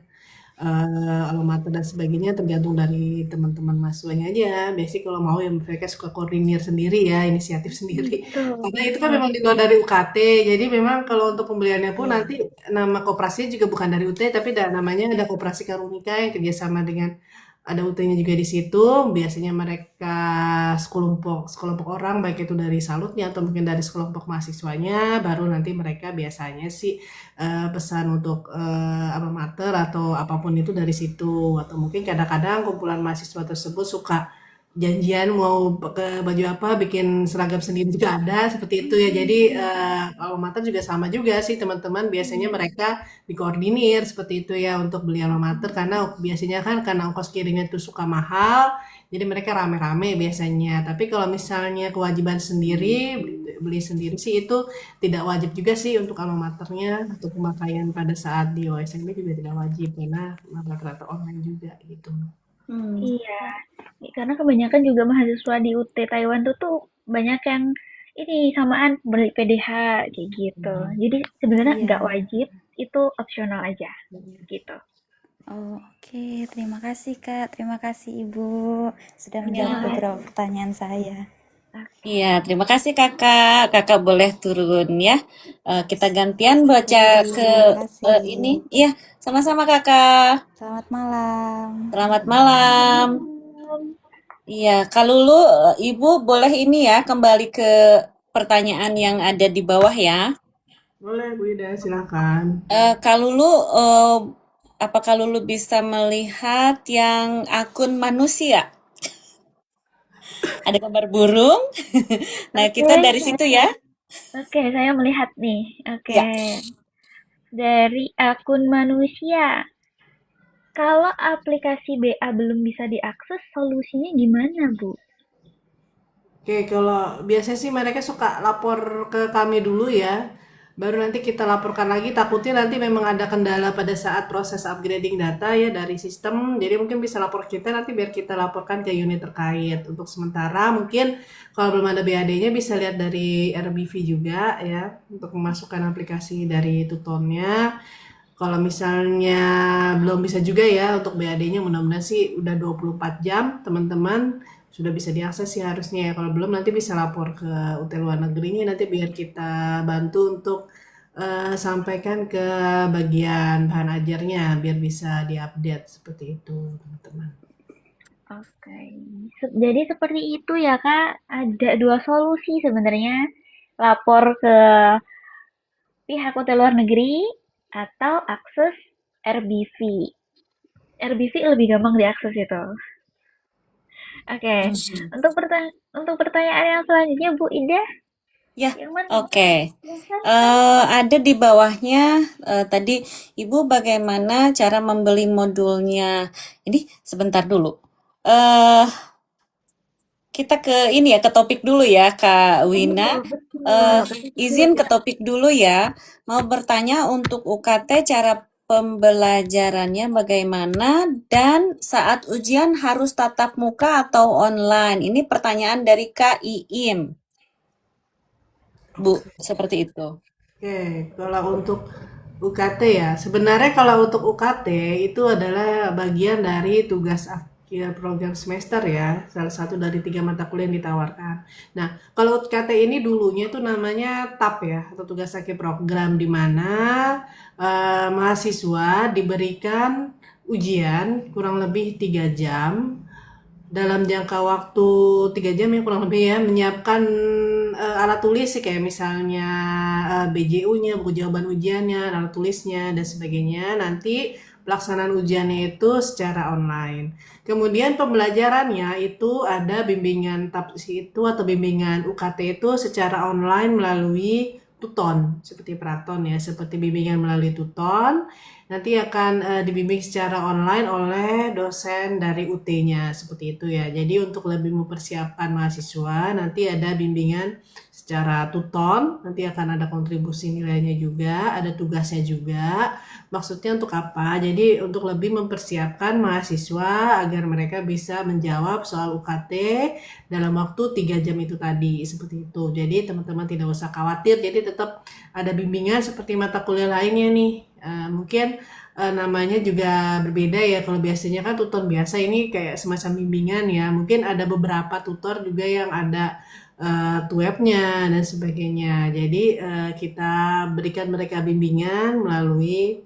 C: alma mater dan sebagainya tergantung dari teman-teman mahasiswanya aja. Biasanya kalau mau ya mereka suka koordinir sendiri ya, inisiatif sendiri.
A: Betul,
C: Karena itu kan
A: betul.
C: memang di luar dari UKT, jadi memang kalau untuk pembeliannya pun
F: Iya.
C: nanti nama koperasinya juga bukan dari UT, tapi namanya ada Koperasi Karunika yang kerjasama dengan ada UT-nya juga di situ. Biasanya mereka sekelompok orang, baik itu dari salutnya atau mungkin dari sekelompok mahasiswanya, baru nanti mereka biasanya sih pesan untuk alma mater atau apapun itu dari situ. Atau mungkin kadang-kadang kumpulan mahasiswa tersebut suka janjian mau ke baju apa, bikin seragam sendiri juga ada seperti itu ya. Jadi alma mater juga sama juga sih teman-teman. Biasanya mereka dikoordinir seperti itu ya untuk beli alma mater karena biasanya kan karena ongkos kirimnya tuh suka mahal. Jadi mereka rame-rame biasanya. Tapi kalau misalnya kewajiban sendiri beli sendiri sih itu tidak wajib juga sih untuk alma maternya untuk pemakaian pada saat di OSMB juga tidak wajib karena rata-rata online juga gitu.
A: Iya, karena kebanyakan juga mahasiswa di UT Taiwan tuh banyak yang ini samaan beli PDH kayak gitu. Jadi sebenarnya
F: Iya.
A: nggak wajib, itu opsional aja gitu.
F: Oh, oke. Terima kasih Kak. Terima kasih Ibu sudah menjawab
B: Ya,
F: beberapa pertanyaan saya.
B: iya, terima kasih Kakak. Kakak boleh turun ya. Kita gantian baca ke
F: Terima kasih.
B: ini. Iya, sama-sama Kakak.
F: Selamat malam.
B: Selamat malam. Iya, Kak Lulu, Ibu boleh ini ya kembali ke pertanyaan yang ada di bawah ya.
C: Boleh Bu Ida, silakan.
B: Kak Lulu, apakah Lulu bisa melihat yang akun manusia? Ada gambar burung. Nah, kita
A: Oke,
B: dari situ ya.
A: oke, saya melihat nih. Oke,
B: Ya.
A: dari akun manusia. Kalau aplikasi BA belum bisa diakses, solusinya gimana, Bu?
C: Oke, kalau biasanya sih mereka suka lapor ke kami dulu ya. baru nanti kita laporkan lagi. Takutnya nanti memang ada kendala pada saat proses upgrading data ya dari sistem. Jadi mungkin bisa lapor kita nanti biar kita laporkan ke unit terkait. Untuk sementara mungkin kalau belum ada BAD-nya bisa lihat dari RBV juga ya untuk memasukkan aplikasi dari tutornya. Kalau misalnya belum bisa juga ya untuk BAD-nya, mudah-mudahan sih udah 24 jam teman-teman sudah bisa diakses sih harusnya ya. Kalau belum nanti bisa lapor ke UT luar negerinya nanti biar kita bantu untuk sampaikan ke bagian bahan ajarnya biar bisa diupdate seperti itu teman-teman.
A: Oke. Jadi seperti itu ya Kak, ada dua solusi sebenarnya. Lapor ke pihak hotel luar negeri atau akses RBV. RBV lebih gampang diakses itu. Oke, untuk pertanyaan yang selanjutnya Bu Ida,
B: Ya,
A: yang mana?
B: oke.
A: Silahkan.
B: Ada di bawahnya tadi Ibu bagaimana cara membeli modulnya. Ini sebentar dulu. Eh kita ke ini ya, ke topik dulu ya, Kak Wina. Izin ke topik dulu ya. Mau bertanya untuk UKT cara pembelajarannya bagaimana dan saat ujian harus tatap muka atau online. Ini pertanyaan dari Kak Iim. Bu, seperti itu.
C: Oke, kalau untuk UKT ya, sebenarnya kalau untuk UKT itu adalah bagian dari tugas akhir program semester ya, salah satu dari 3 mata kuliah yang ditawarkan. Nah, kalau UKT ini dulunya itu namanya TAP ya, atau tugas akhir program, di mana mahasiswa diberikan ujian kurang lebih 3 jam dalam jangka waktu 3 jam ya kurang lebih ya menyiapkan alat tulis sih kayak misalnya BJU-nya, buku jawaban ujiannya, alat tulisnya dan sebagainya. Nanti pelaksanaan ujiannya itu secara online. Kemudian pembelajarannya itu ada bimbingan TAPS itu atau bimbingan UKT itu secara online melalui Tuton seperti Praton ya, seperti bimbingan melalui Tuton. Nanti akan dibimbing secara online oleh dosen dari UT-nya seperti itu ya. Jadi untuk lebih mempersiapkan mahasiswa nanti ada bimbingan secara tuton, nanti akan ada kontribusi nilainya juga, ada tugasnya juga. Maksudnya untuk apa? Jadi untuk lebih mempersiapkan mahasiswa agar mereka bisa menjawab soal UKT dalam waktu 3 jam itu tadi seperti itu. Jadi teman-teman tidak usah khawatir. Jadi tetap ada bimbingan seperti mata kuliah lainnya nih. Mungkin namanya juga berbeda ya. Kalau biasanya kan tutor biasa, ini kayak semacam bimbingan ya. Mungkin ada beberapa tutor juga yang ada webnya dan sebagainya. Jadi kita berikan mereka bimbingan melalui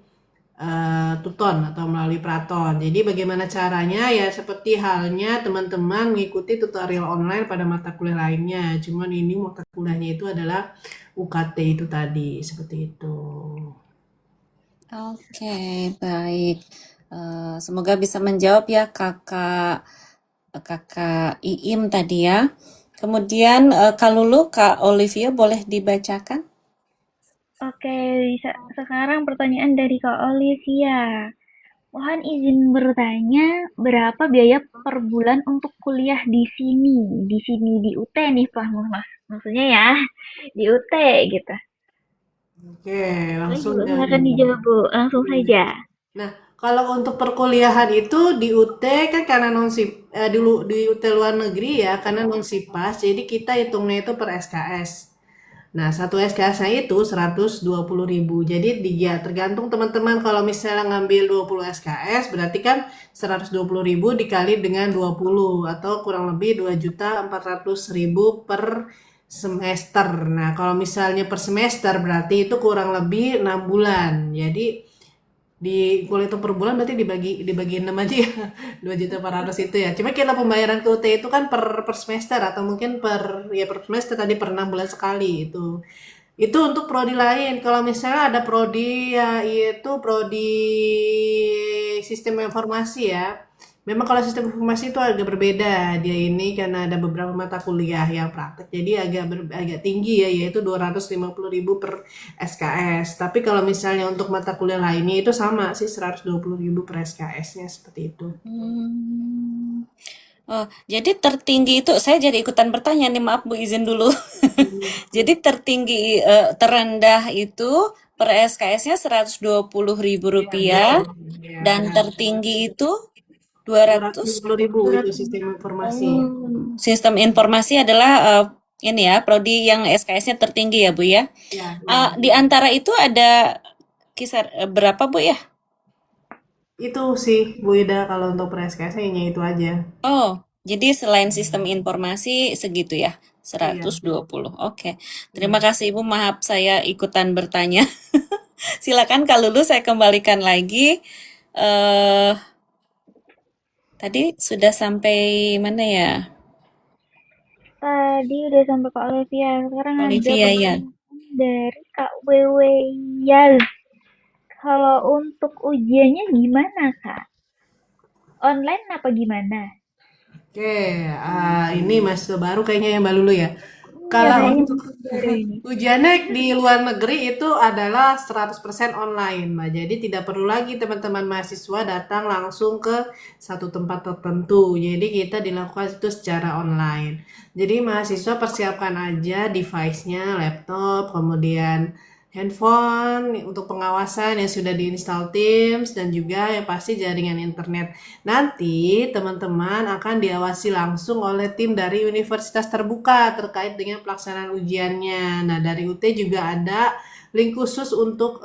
C: Tuton atau melalui Praton. Jadi bagaimana caranya ya seperti halnya teman-teman mengikuti tutorial online pada mata kuliah lainnya. Cuman ini mata kuliahnya itu adalah UKT itu tadi seperti itu.
B: Oke, baik. Semoga bisa menjawab ya kakak Iim tadi ya. Kemudian Kak Lulu, Kak Olivia boleh dibacakan?
A: Oke, sekarang pertanyaan dari Kak Olivia. Mohon izin bertanya, berapa biaya per bulan untuk kuliah di sini? Di sini di UT nih, Pak Mas. Maksudnya ya, di UT gitu.
C: Oke, langsung
A: Silakan
C: dari.
A: dijawab, Bu. Langsung saja.
C: Nah, kalau untuk perkuliahan itu di UT kan karena dulu di UT luar negeri ya, karena non sipas, jadi kita hitungnya itu per SKS. Nah, satu SKS-nya itu 120.000. Jadi ya, tergantung teman-teman kalau misalnya ngambil 20 SKS, berarti kan 120.000 dikali dengan 20 atau kurang lebih 2.400.000 per semester. Nah, kalau misalnya per semester berarti itu kurang lebih 6 bulan. Jadi kalau itu per bulan berarti dibagi 6 aja ya. 2.400.000 itu ya. Cuma kita pembayaran ke UT itu kan per semester atau mungkin per semester tadi per 6 bulan sekali itu. Itu untuk prodi lain. Kalau misalnya ada prodi ya itu prodi sistem informasi ya. Memang kalau sistem informasi itu agak berbeda. Dia ini karena ada beberapa mata kuliah yang praktek. Jadi agak tinggi ya, yaitu 250.000 per SKS. Tapi kalau misalnya untuk mata kuliah lainnya itu sama sih 120.000 per SKS-nya seperti itu.
B: Oh, jadi tertinggi itu saya jadi ikutan bertanya nih, maaf Bu, izin dulu. Jadi tertinggi terendah itu per SKS-nya Rp120.000
C: Ya,
B: dan
C: dan
B: tertinggi itu 200.
C: 250.000 itu
A: 200.
C: sistem informasi.
B: Oh, sistem informasi adalah ini ya, prodi yang SKS-nya tertinggi ya, Bu ya.
C: Ya, ya.
B: Di antara itu ada kisar berapa, Bu ya?
C: Itu sih Bu Ida kalau untuk per SKS hanya itu aja.
B: Oh, jadi selain sistem informasi segitu ya,
C: Iya,
B: 120. Oke. Terima
C: iya.
B: kasih Ibu, maaf saya ikutan bertanya. Silakan kalau lulus saya kembalikan lagi. Eh tadi sudah sampai mana ya?
A: Tadi udah sampai Kak Olivia. Sekarang ada
B: Olivia ya.
A: pertanyaan dari Kak Wewe Yaz. Kalau untuk ujiannya gimana, Kak? Online apa gimana?
C: Oke, ini mahasiswa baru kayaknya yang Mbak Lulu ya.
A: Iya,
C: Kalau
A: kayaknya
C: untuk
A: masih baru ini.
C: ujiannya di luar negeri itu adalah 100% online, Mbak. Jadi tidak perlu lagi teman-teman mahasiswa datang langsung ke satu tempat tertentu. Jadi kita dilakukan itu secara online. Jadi mahasiswa persiapkan aja device-nya, laptop, kemudian handphone untuk pengawasan yang sudah diinstal Teams dan juga yang pasti jaringan internet. Nanti teman-teman akan diawasi langsung oleh tim dari universitas terbuka terkait dengan pelaksanaan ujiannya. Nah, dari UT juga ada link khusus untuk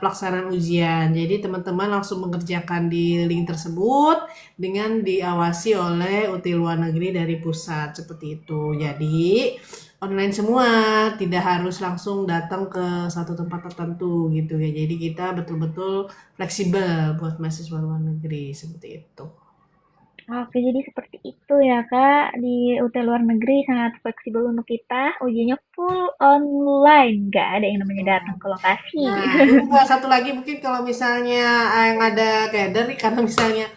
C: pelaksanaan ujian. Jadi teman-teman langsung mengerjakan di link tersebut dengan diawasi oleh UT luar negeri dari pusat seperti itu. Jadi online semua, tidak harus langsung datang ke satu tempat tertentu gitu ya. Jadi kita betul-betul fleksibel buat mahasiswa luar negeri seperti itu.
A: Oke, jadi seperti itu ya, Kak. Di UT luar negeri sangat fleksibel untuk kita. Ujiannya full online. Nggak ada yang namanya datang ke lokasi.
C: Nah, ini Mbak, satu lagi mungkin kalau misalnya yang ada kayak dari karena misalnya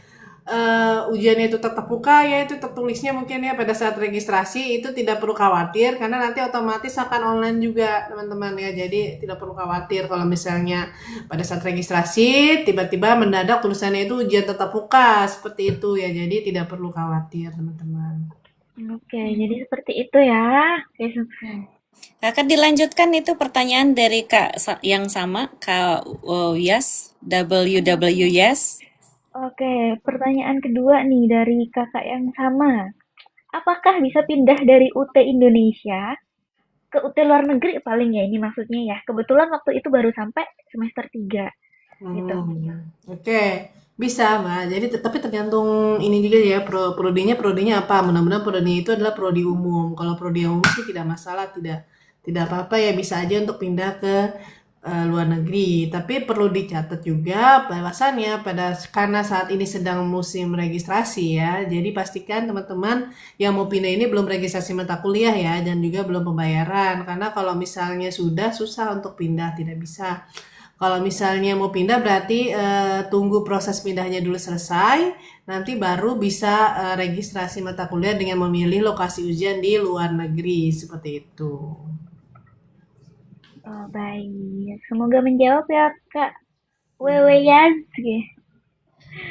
C: ujiannya itu tetap muka ya itu tertulisnya mungkin ya pada saat registrasi itu tidak perlu khawatir karena nanti otomatis akan online juga teman-teman ya. Jadi tidak perlu khawatir kalau misalnya pada saat registrasi tiba-tiba mendadak tulisannya itu ujian tetap muka seperti itu ya. Jadi tidak perlu khawatir teman-teman.
A: Oke, jadi seperti itu ya. Oke,
B: Kakak dilanjutkan itu pertanyaan dari Kak yang sama, Kak Yas, WW Yes.
A: Oke, pertanyaan kedua nih dari kakak yang sama. Apakah bisa pindah dari UT Indonesia ke UT luar negeri paling ya ini maksudnya ya. Kebetulan waktu itu baru sampai semester 3 gitu.
C: Oke, bisa Mbak. Jadi tapi tergantung ini juga ya prodinya apa. Mudah-mudahan prodi itu adalah prodi umum. Kalau prodi umum sih tidak masalah, tidak apa-apa ya bisa aja untuk pindah ke luar negeri. Tapi perlu dicatat juga bahwasannya karena saat ini sedang musim registrasi ya. Jadi pastikan teman-teman yang mau pindah ini belum registrasi mata kuliah ya dan juga belum pembayaran. Karena kalau misalnya sudah susah untuk pindah, tidak bisa. Kalau misalnya mau pindah berarti tunggu proses pindahnya dulu selesai, nanti baru bisa registrasi mata kuliah dengan memilih lokasi ujian di luar negeri seperti itu.
A: Oh, baik. Semoga menjawab ya, Kak. Wewe Yazki.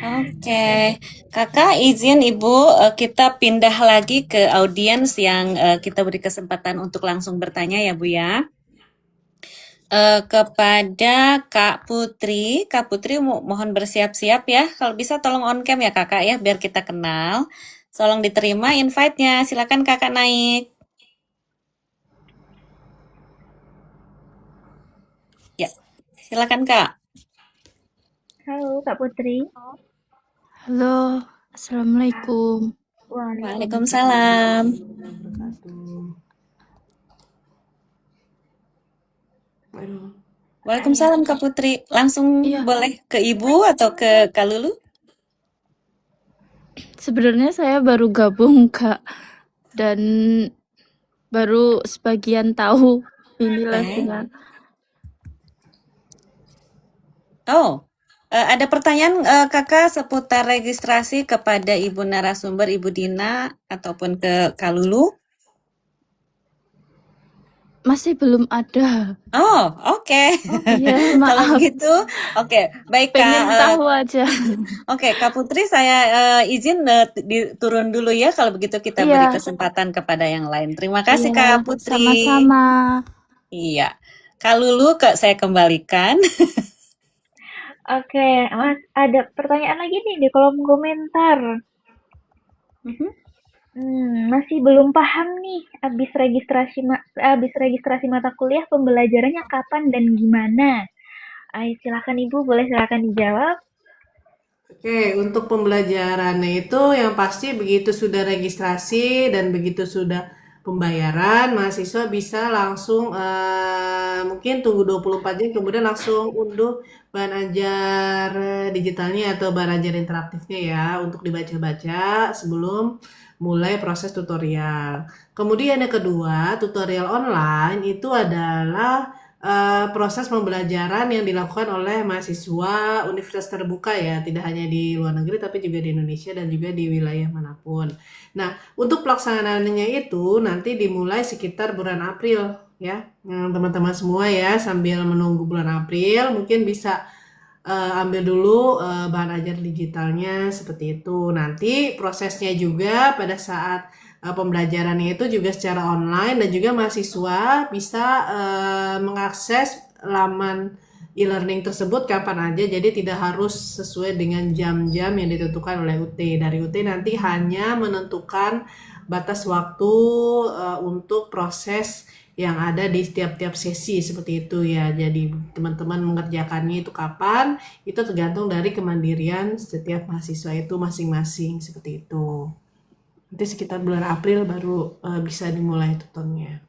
B: Oke, Kakak izin Ibu kita pindah lagi ke audiens yang kita beri kesempatan untuk langsung bertanya ya Bu ya. Kepada Kak Putri, Kak Putri mohon bersiap-siap ya. Kalau bisa tolong on cam ya Kakak ya, biar kita kenal. Tolong diterima invite-nya. Silakan Kakak naik. Ya, silakan Kak.
A: Halo, Kak Putri.
G: Halo, Assalamualaikum.
B: Waalaikumsalam. Waalaikumsalam Kak Putri. Langsung
G: Iya.
B: boleh ke Ibu atau ke Kak Lulu?
G: Sebenarnya saya baru gabung, Kak, dan baru sebagian tahu ini lesnya.
B: Oh, ada pertanyaan Kakak seputar registrasi kepada Ibu narasumber, Ibu Dina, ataupun ke Kak Lulu?
G: masih belum ada.
B: Oh, oke.
G: Iya,
B: Kalau
G: maaf.
B: begitu, oke. Baik,
G: Pengen tahu aja.
B: Oke, Kak Putri, saya izin turun dulu ya. Kalau begitu kita beri
G: Iya,
B: kesempatan kepada yang lain. Terima kasih,
G: iya,
B: Kak Putri.
G: sama-sama.
B: Iya. Kak Lulu, saya kembalikan.
A: Oke, Mas, ada pertanyaan lagi nih di kolom komentar.
B: Mhm.
A: Masih belum paham nih, abis registrasi mata kuliah pembelajarannya kapan dan gimana? Ayo silakan Ibu, boleh silakan dijawab.
C: Oke, untuk pembelajarannya itu yang pasti begitu sudah registrasi dan begitu sudah pembayaran, mahasiswa bisa langsung mungkin tunggu 24 jam kemudian langsung unduh bahan ajar digitalnya atau bahan ajar interaktifnya ya untuk dibaca-baca sebelum mulai proses tutorial. Kemudian yang kedua, tutorial online itu adalah proses pembelajaran yang dilakukan oleh mahasiswa universitas terbuka ya, tidak hanya di luar negeri tapi juga di Indonesia dan juga di wilayah manapun. Nah, untuk pelaksanaannya itu nanti dimulai sekitar bulan April ya. Teman-teman semua ya, sambil menunggu bulan April mungkin bisa ambil dulu bahan ajar digitalnya seperti itu. Nanti prosesnya juga pada saat pembelajarannya itu juga secara online dan juga mahasiswa bisa mengakses laman e-learning tersebut kapan aja, jadi tidak harus sesuai dengan jam-jam yang ditentukan oleh UT. Dari UT nanti hanya menentukan batas waktu untuk proses yang ada di setiap sesi seperti itu ya. Jadi teman-teman mengerjakannya itu kapan, itu tergantung dari kemandirian setiap mahasiswa itu masing-masing seperti itu. Nanti sekitar bulan April baru bisa dimulai tutornya.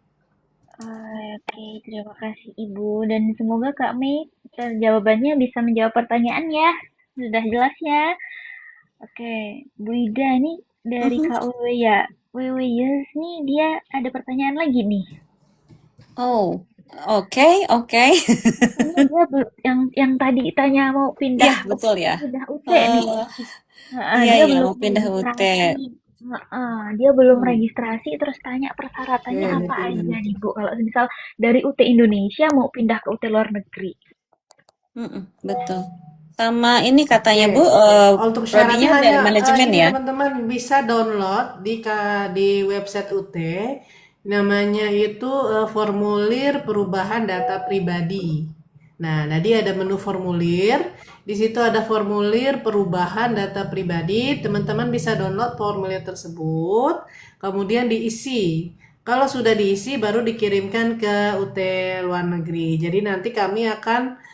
A: Oke, terima kasih Ibu dan semoga Kak Mei jawabannya bisa menjawab pertanyaan ya. Sudah jelas ya. Oke, Bu Ida nih dari
B: Mhm.
A: Kak Wewe ya. Wewe Yes nih dia ada pertanyaan lagi nih.
B: Oh, oke, oke.
A: Katanya dia yang tadi tanya mau
B: Iya,
A: pindah
B: betul ya.
A: pindah UT nih.
B: Eh, iya,
A: Dia
B: iya,
A: belum
B: mau pindah UT.
A: registrasi. Dia belum
B: Hmm.
A: registrasi terus tanya
C: Oke,
A: persyaratannya apa
C: betul.
A: aja nih Bu kalau misal dari UT Indonesia mau pindah ke UT luar negeri.
B: Betul. Sama ini katanya Bu,
C: Oke, untuk syaratnya
B: prodinya dari
C: hanya
B: manajemen
C: ini
B: ya.
C: teman-teman bisa download di website UT. Namanya itu formulir perubahan data pribadi. Nah, tadi ada menu formulir. Di situ ada formulir perubahan data pribadi. Teman-teman bisa download formulir tersebut, kemudian diisi. Kalau sudah diisi, baru dikirimkan ke UT luar negeri. Jadi nanti kami akan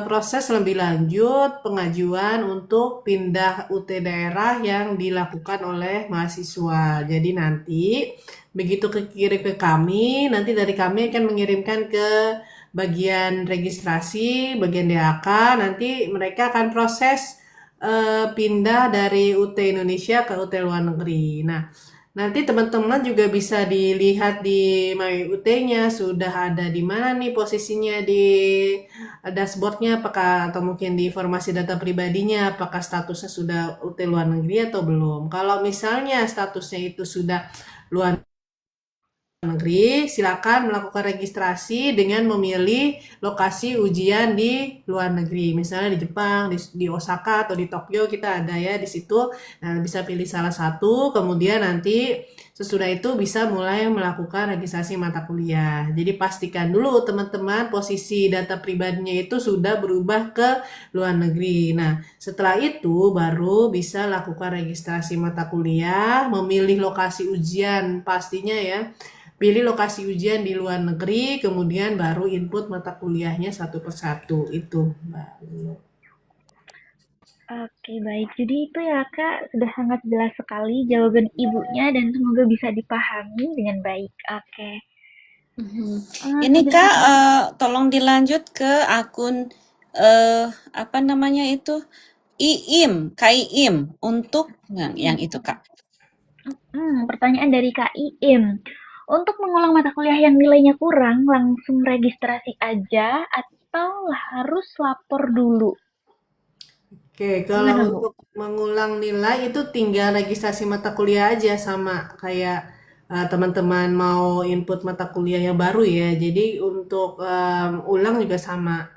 C: proses lebih lanjut pengajuan untuk pindah UT daerah yang dilakukan oleh mahasiswa. Jadi nanti begitu kirim ke kami, nanti dari kami akan mengirimkan ke bagian registrasi, bagian DAK, nanti mereka akan proses pindah dari UT Indonesia ke UT luar negeri. Nah, nanti teman-teman juga bisa dilihat di My UT-nya sudah ada di mana nih posisinya di dashboardnya, apakah atau mungkin di informasi data pribadinya, apakah statusnya sudah UT luar negeri atau belum. Kalau misalnya statusnya itu sudah luar negeri, silakan melakukan registrasi dengan memilih lokasi ujian di luar negeri. Misalnya di Jepang, di Osaka atau di Tokyo kita ada ya di situ. Nah, bisa pilih salah satu, kemudian nanti sesudah itu bisa mulai melakukan registrasi mata kuliah. Jadi pastikan dulu teman-teman posisi data pribadinya itu sudah berubah ke luar negeri. Nah, setelah itu baru bisa lakukan registrasi mata kuliah, memilih lokasi ujian pastinya ya. Pilih lokasi ujian di luar negeri, kemudian baru input mata kuliahnya satu persatu. Itu, Mbak Lulu.
A: Oke, baik. Jadi itu ya Kak, sudah sangat jelas sekali jawaban ibunya dan semoga bisa dipahami dengan baik. Oke.
B: Ini
A: Sudah
B: Kak,
A: ada.
B: tolong dilanjut ke akun apa namanya itu? KIIM untuk yang itu Kak.
A: Pertanyaan dari Kak Iim. Untuk mengulang mata kuliah yang nilainya kurang, langsung registrasi aja atau harus lapor dulu?
C: Oke, kalau
A: Gimana, Bu?
C: untuk mengulang nilai itu tinggal registrasi mata kuliah aja sama kayak teman-teman mau input mata kuliah yang baru ya. Jadi untuk ulang juga sama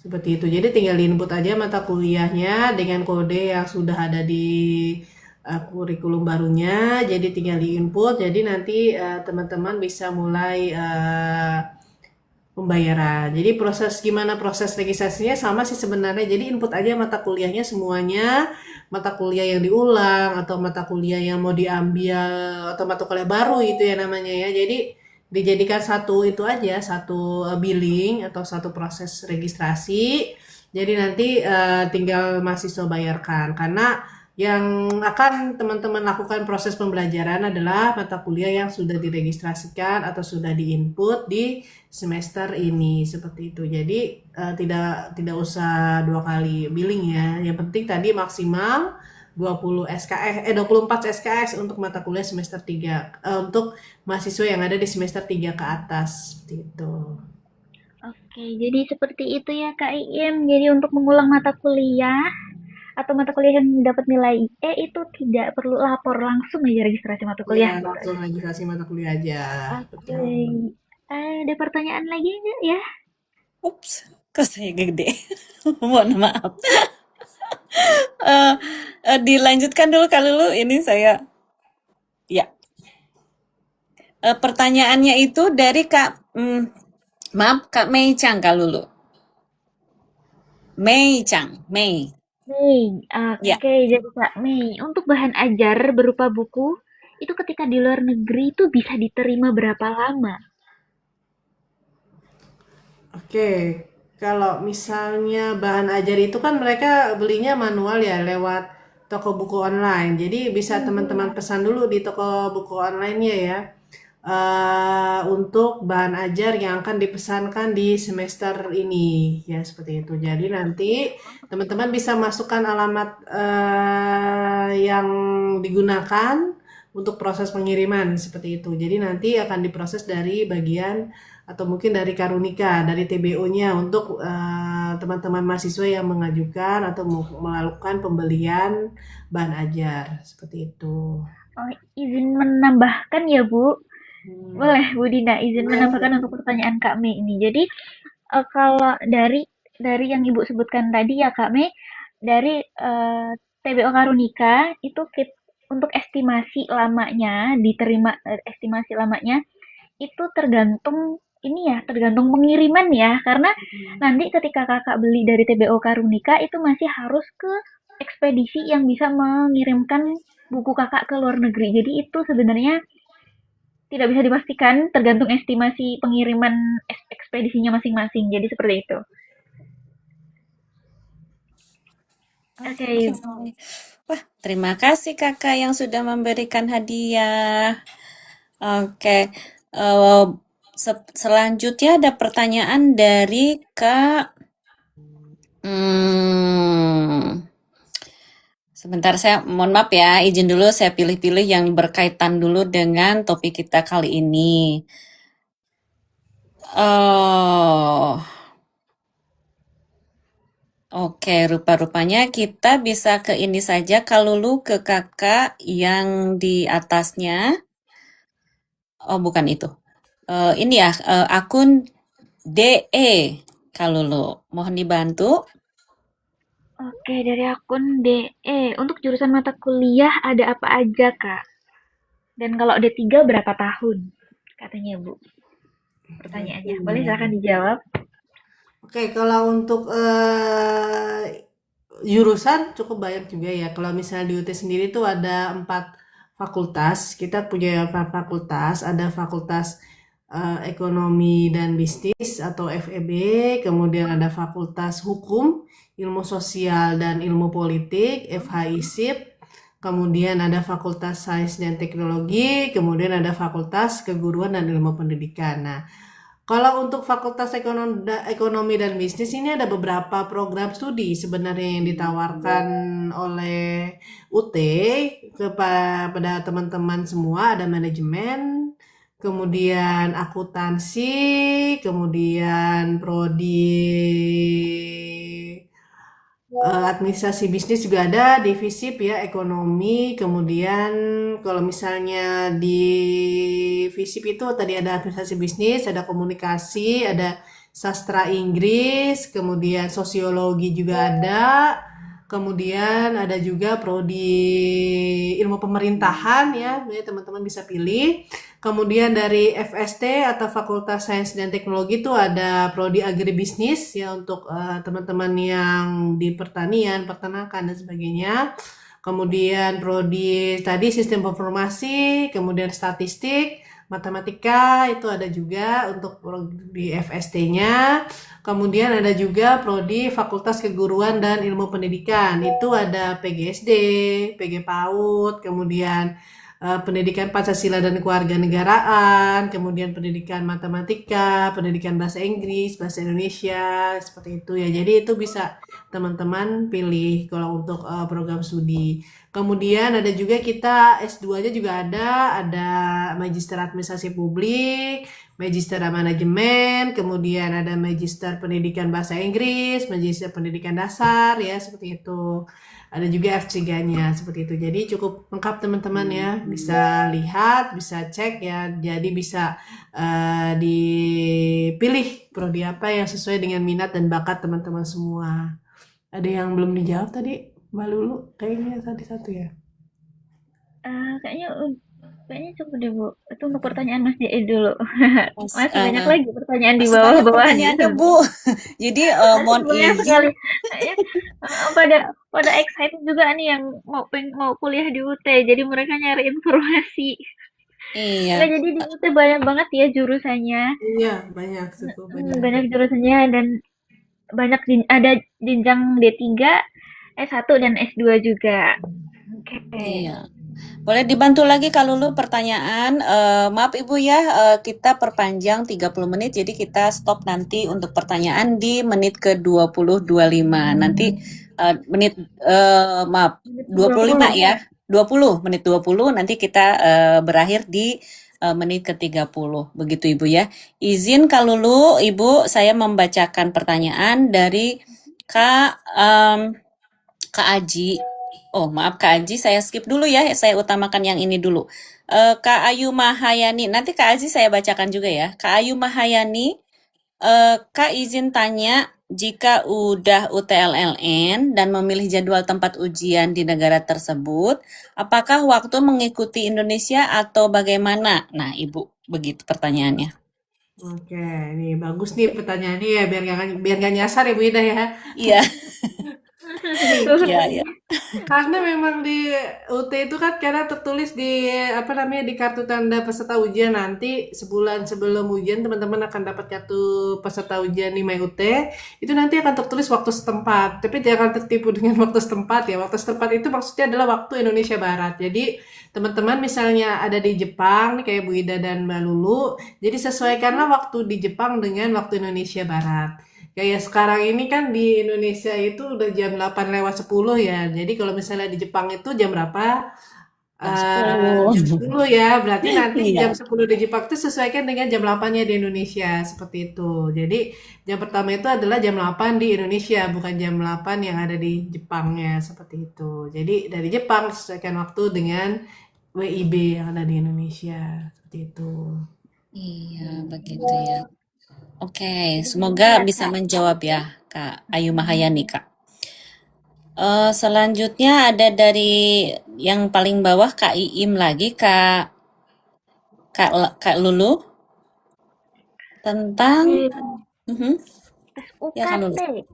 C: seperti itu. Jadi tinggal input aja mata kuliahnya dengan kode yang sudah ada di kurikulum barunya. Jadi tinggal di input. Jadi nanti teman-teman bisa mulai pembayaran. Jadi gimana proses registrasinya sama sih sebenarnya. Jadi input aja mata kuliahnya semuanya, mata kuliah yang diulang atau mata kuliah yang mau diambil atau mata kuliah baru itu ya namanya ya. Jadi dijadikan satu itu aja, satu billing atau satu proses registrasi. Jadi nanti tinggal mahasiswa bayarkan karena yang akan teman-teman lakukan proses pembelajaran adalah mata kuliah yang sudah diregistrasikan atau sudah diinput di semester ini seperti itu. Jadi tidak usah 2 kali billing ya. Yang penting tadi maksimal 20 SKS 24 SKS untuk mata kuliah semester 3 untuk mahasiswa yang ada di semester 3 ke atas seperti itu.
A: Oke, jadi seperti itu ya Kak Iim. Jadi untuk mengulang mata kuliah atau mata kuliah yang dapat nilai E itu tidak perlu lapor, langsung aja registrasi mata
C: Ya,
A: kuliah gitu
C: langsung
A: aja.
C: registrasi mata kuliah aja.
A: Oke,
C: Betul.
A: ada pertanyaan lagi nggak ya?
B: Ups, kok saya gede. Mohon maaf. Eh, dilanjutkan dulu kali dulu ini saya. Ya, pertanyaannya itu dari maaf Kak Mei Chang kali dulu. Mei Chang, Mei.
A: Mei,
B: Ya.
A: oke, jadi Kak Mei, untuk bahan ajar berupa buku, itu ketika di luar negeri itu bisa diterima berapa lama?
C: Oke, kalau misalnya bahan ajar itu kan mereka belinya manual ya lewat toko buku online. Jadi bisa teman-teman pesan dulu di toko buku online-nya ya. Untuk bahan ajar yang akan dipesankan di semester ini ya seperti itu. Jadi nanti teman-teman bisa masukkan alamat yang digunakan untuk proses pengiriman seperti itu. Jadi nanti akan diproses dari bagian atau mungkin dari Karunika, dari TBO-nya untuk teman-teman mahasiswa yang mengajukan atau melakukan pembelian bahan ajar seperti itu.
A: Oh, izin menambahkan ya Bu, boleh Bu Dina izin
C: Boleh.
A: menambahkan untuk pertanyaan Kak Mei ini. Jadi kalau dari yang Ibu sebutkan tadi ya Kak Mei, dari TBO Karunika itu untuk estimasi lamanya diterima estimasi lamanya itu tergantung ini ya, tergantung pengiriman ya. Karena nanti ketika Kakak beli dari TBO Karunika itu masih harus ke ekspedisi yang bisa mengirimkan buku Kakak ke luar negeri. Jadi itu sebenarnya tidak bisa dipastikan, tergantung estimasi pengiriman ekspedisinya masing-masing. Jadi seperti itu. Oke,
B: Wah, terima kasih Kakak yang sudah memberikan hadiah. Oke, selanjutnya ada pertanyaan dari Kak. Sebentar, saya mohon maaf ya, izin dulu saya pilih-pilih yang berkaitan dulu dengan topik kita kali ini. Oke, rupa-rupanya kita bisa ke ini saja, kalau lu ke kakak yang di atasnya. Oh, bukan itu. Ini ya, akun DE, kalau lu mohon dibantu.
A: Oke, dari akun DE. Untuk jurusan mata kuliah ada apa aja, Kak? Dan kalau D3 berapa tahun? Katanya, Bu. Pertanyaannya. Boleh silahkan dijawab.
C: Oke, kalau untuk jurusan cukup banyak juga ya. Kalau misalnya di UT sendiri tuh ada 4 fakultas. Kita punya 4 fakultas. Ada fakultas ekonomi dan bisnis atau FEB. Kemudian ada fakultas hukum, ilmu sosial dan ilmu politik, FHISIP. Kemudian ada fakultas sains dan teknologi. Kemudian ada fakultas keguruan dan ilmu pendidikan. Nah, kalau untuk Fakultas Ekonomi dan Bisnis ini ada beberapa program studi sebenarnya yang ditawarkan oleh UT kepada teman-teman semua. Ada manajemen, kemudian akuntansi, kemudian prodi administrasi bisnis juga ada, divisi ya ekonomi, kemudian kalau misalnya di FISIP itu tadi ada administrasi bisnis, ada komunikasi, ada sastra Inggris, kemudian sosiologi juga ada, kemudian ada juga prodi ilmu pemerintahan ya, jadi teman-teman bisa pilih. Kemudian dari FST atau Fakultas Sains dan Teknologi itu ada prodi agribisnis ya untuk teman-teman yang di pertanian, peternakan dan sebagainya. Kemudian prodi tadi sistem informasi, kemudian statistik, matematika itu ada juga untuk prodi FST-nya. Kemudian ada juga prodi Fakultas Keguruan dan Ilmu Pendidikan. Itu ada PGSD, PG PAUD, kemudian pendidikan Pancasila dan Kewarganegaraan, kemudian pendidikan matematika, pendidikan bahasa Inggris, bahasa Indonesia, seperti itu ya. Jadi itu bisa teman-teman pilih kalau untuk program studi. Kemudian ada juga kita S2-nya juga ada Magister Administrasi Publik, Magister Manajemen, kemudian ada Magister Pendidikan Bahasa Inggris, Magister Pendidikan Dasar ya, seperti itu. Ada juga F3-nya seperti itu. Jadi cukup lengkap teman-teman ya. Bisa lihat, bisa cek ya. Jadi bisa dipilih prodi apa yang sesuai dengan minat dan bakat teman-teman semua. Ada yang belum dijawab tadi, Mbak Lulu? Kayaknya tadi satu ya.
A: Kayaknya cukup deh Bu. Itu untuk pertanyaan Mas JE dulu.
B: Mas,
A: Masih banyak lagi pertanyaan di
B: masih banyak
A: bawah-bawahnya.
B: pertanyaannya, Bu. Jadi mohon
A: Banyak
B: izin.
A: sekali. Kayaknya pada excited juga nih yang mau kuliah di UT. Jadi mereka nyari informasi.
B: Iya.
A: Nggak, jadi di UT banyak banget ya jurusannya.
C: Iya, banyak cukup banyak.
A: Banyak jurusannya dan ada jenjang D3, S1 dan S2 juga. Oke.
B: Iya. Boleh dibantu lagi kalau lu pertanyaan. Maaf Ibu ya, kita perpanjang 30 menit, jadi kita stop nanti untuk pertanyaan di menit ke 20.25. Nanti menit, maaf, 25 ya. 20, menit 20, nanti kita berakhir di menit ke 30. Begitu Ibu ya. Izin kalau lu, Ibu, saya membacakan pertanyaan dari Kak Aji. Oh, maaf Kak Aji, saya skip dulu ya. Saya utamakan yang ini dulu. Kak Ayu Mahayani, nanti Kak Aji saya bacakan juga ya. Kak Ayu Mahayani, Kak izin tanya, jika udah UTLLN dan memilih jadwal tempat ujian di negara tersebut, apakah waktu mengikuti Indonesia atau bagaimana? Nah, Ibu, begitu pertanyaannya.
C: Oke, nih bagus nih pertanyaannya ya, biar nggak nyasar ya Bu Ida ya.
B: Iya. Iya, iya.
C: Karena memang di UT itu kan karena tertulis di di kartu tanda peserta ujian, nanti sebulan sebelum ujian teman-teman akan dapat kartu peserta ujian di MyUT. Itu nanti akan tertulis waktu setempat, tapi jangan tertipu dengan waktu setempat ya. Waktu setempat itu maksudnya adalah waktu Indonesia Barat. Jadi teman-teman misalnya ada di Jepang nih kayak Bu Ida dan Mbak Lulu, jadi sesuaikanlah waktu di Jepang dengan waktu Indonesia Barat. Kayak sekarang ini kan di Indonesia itu udah jam 8:10 ya. Jadi kalau misalnya di Jepang itu jam berapa?
B: Jam 10.
C: Jam 10 ya. Berarti nanti
B: Iya.
C: jam 10 di Jepang itu sesuaikan dengan jam 8-nya di Indonesia. Seperti itu. Jadi jam pertama itu adalah jam 8 di Indonesia, bukan jam 8 yang ada di Jepangnya. Seperti itu. Jadi dari Jepang sesuaikan waktu dengan WIB yang ada di Indonesia. Seperti itu.
B: Iya, begitu ya. Oke, semoga bisa menjawab ya, Kak Ayu Mahayani, Kak. Selanjutnya ada dari yang paling bawah Kak Iim lagi, Kak Lulu, tentang
A: Tes
B: ya Kak Lulu.
A: UKT.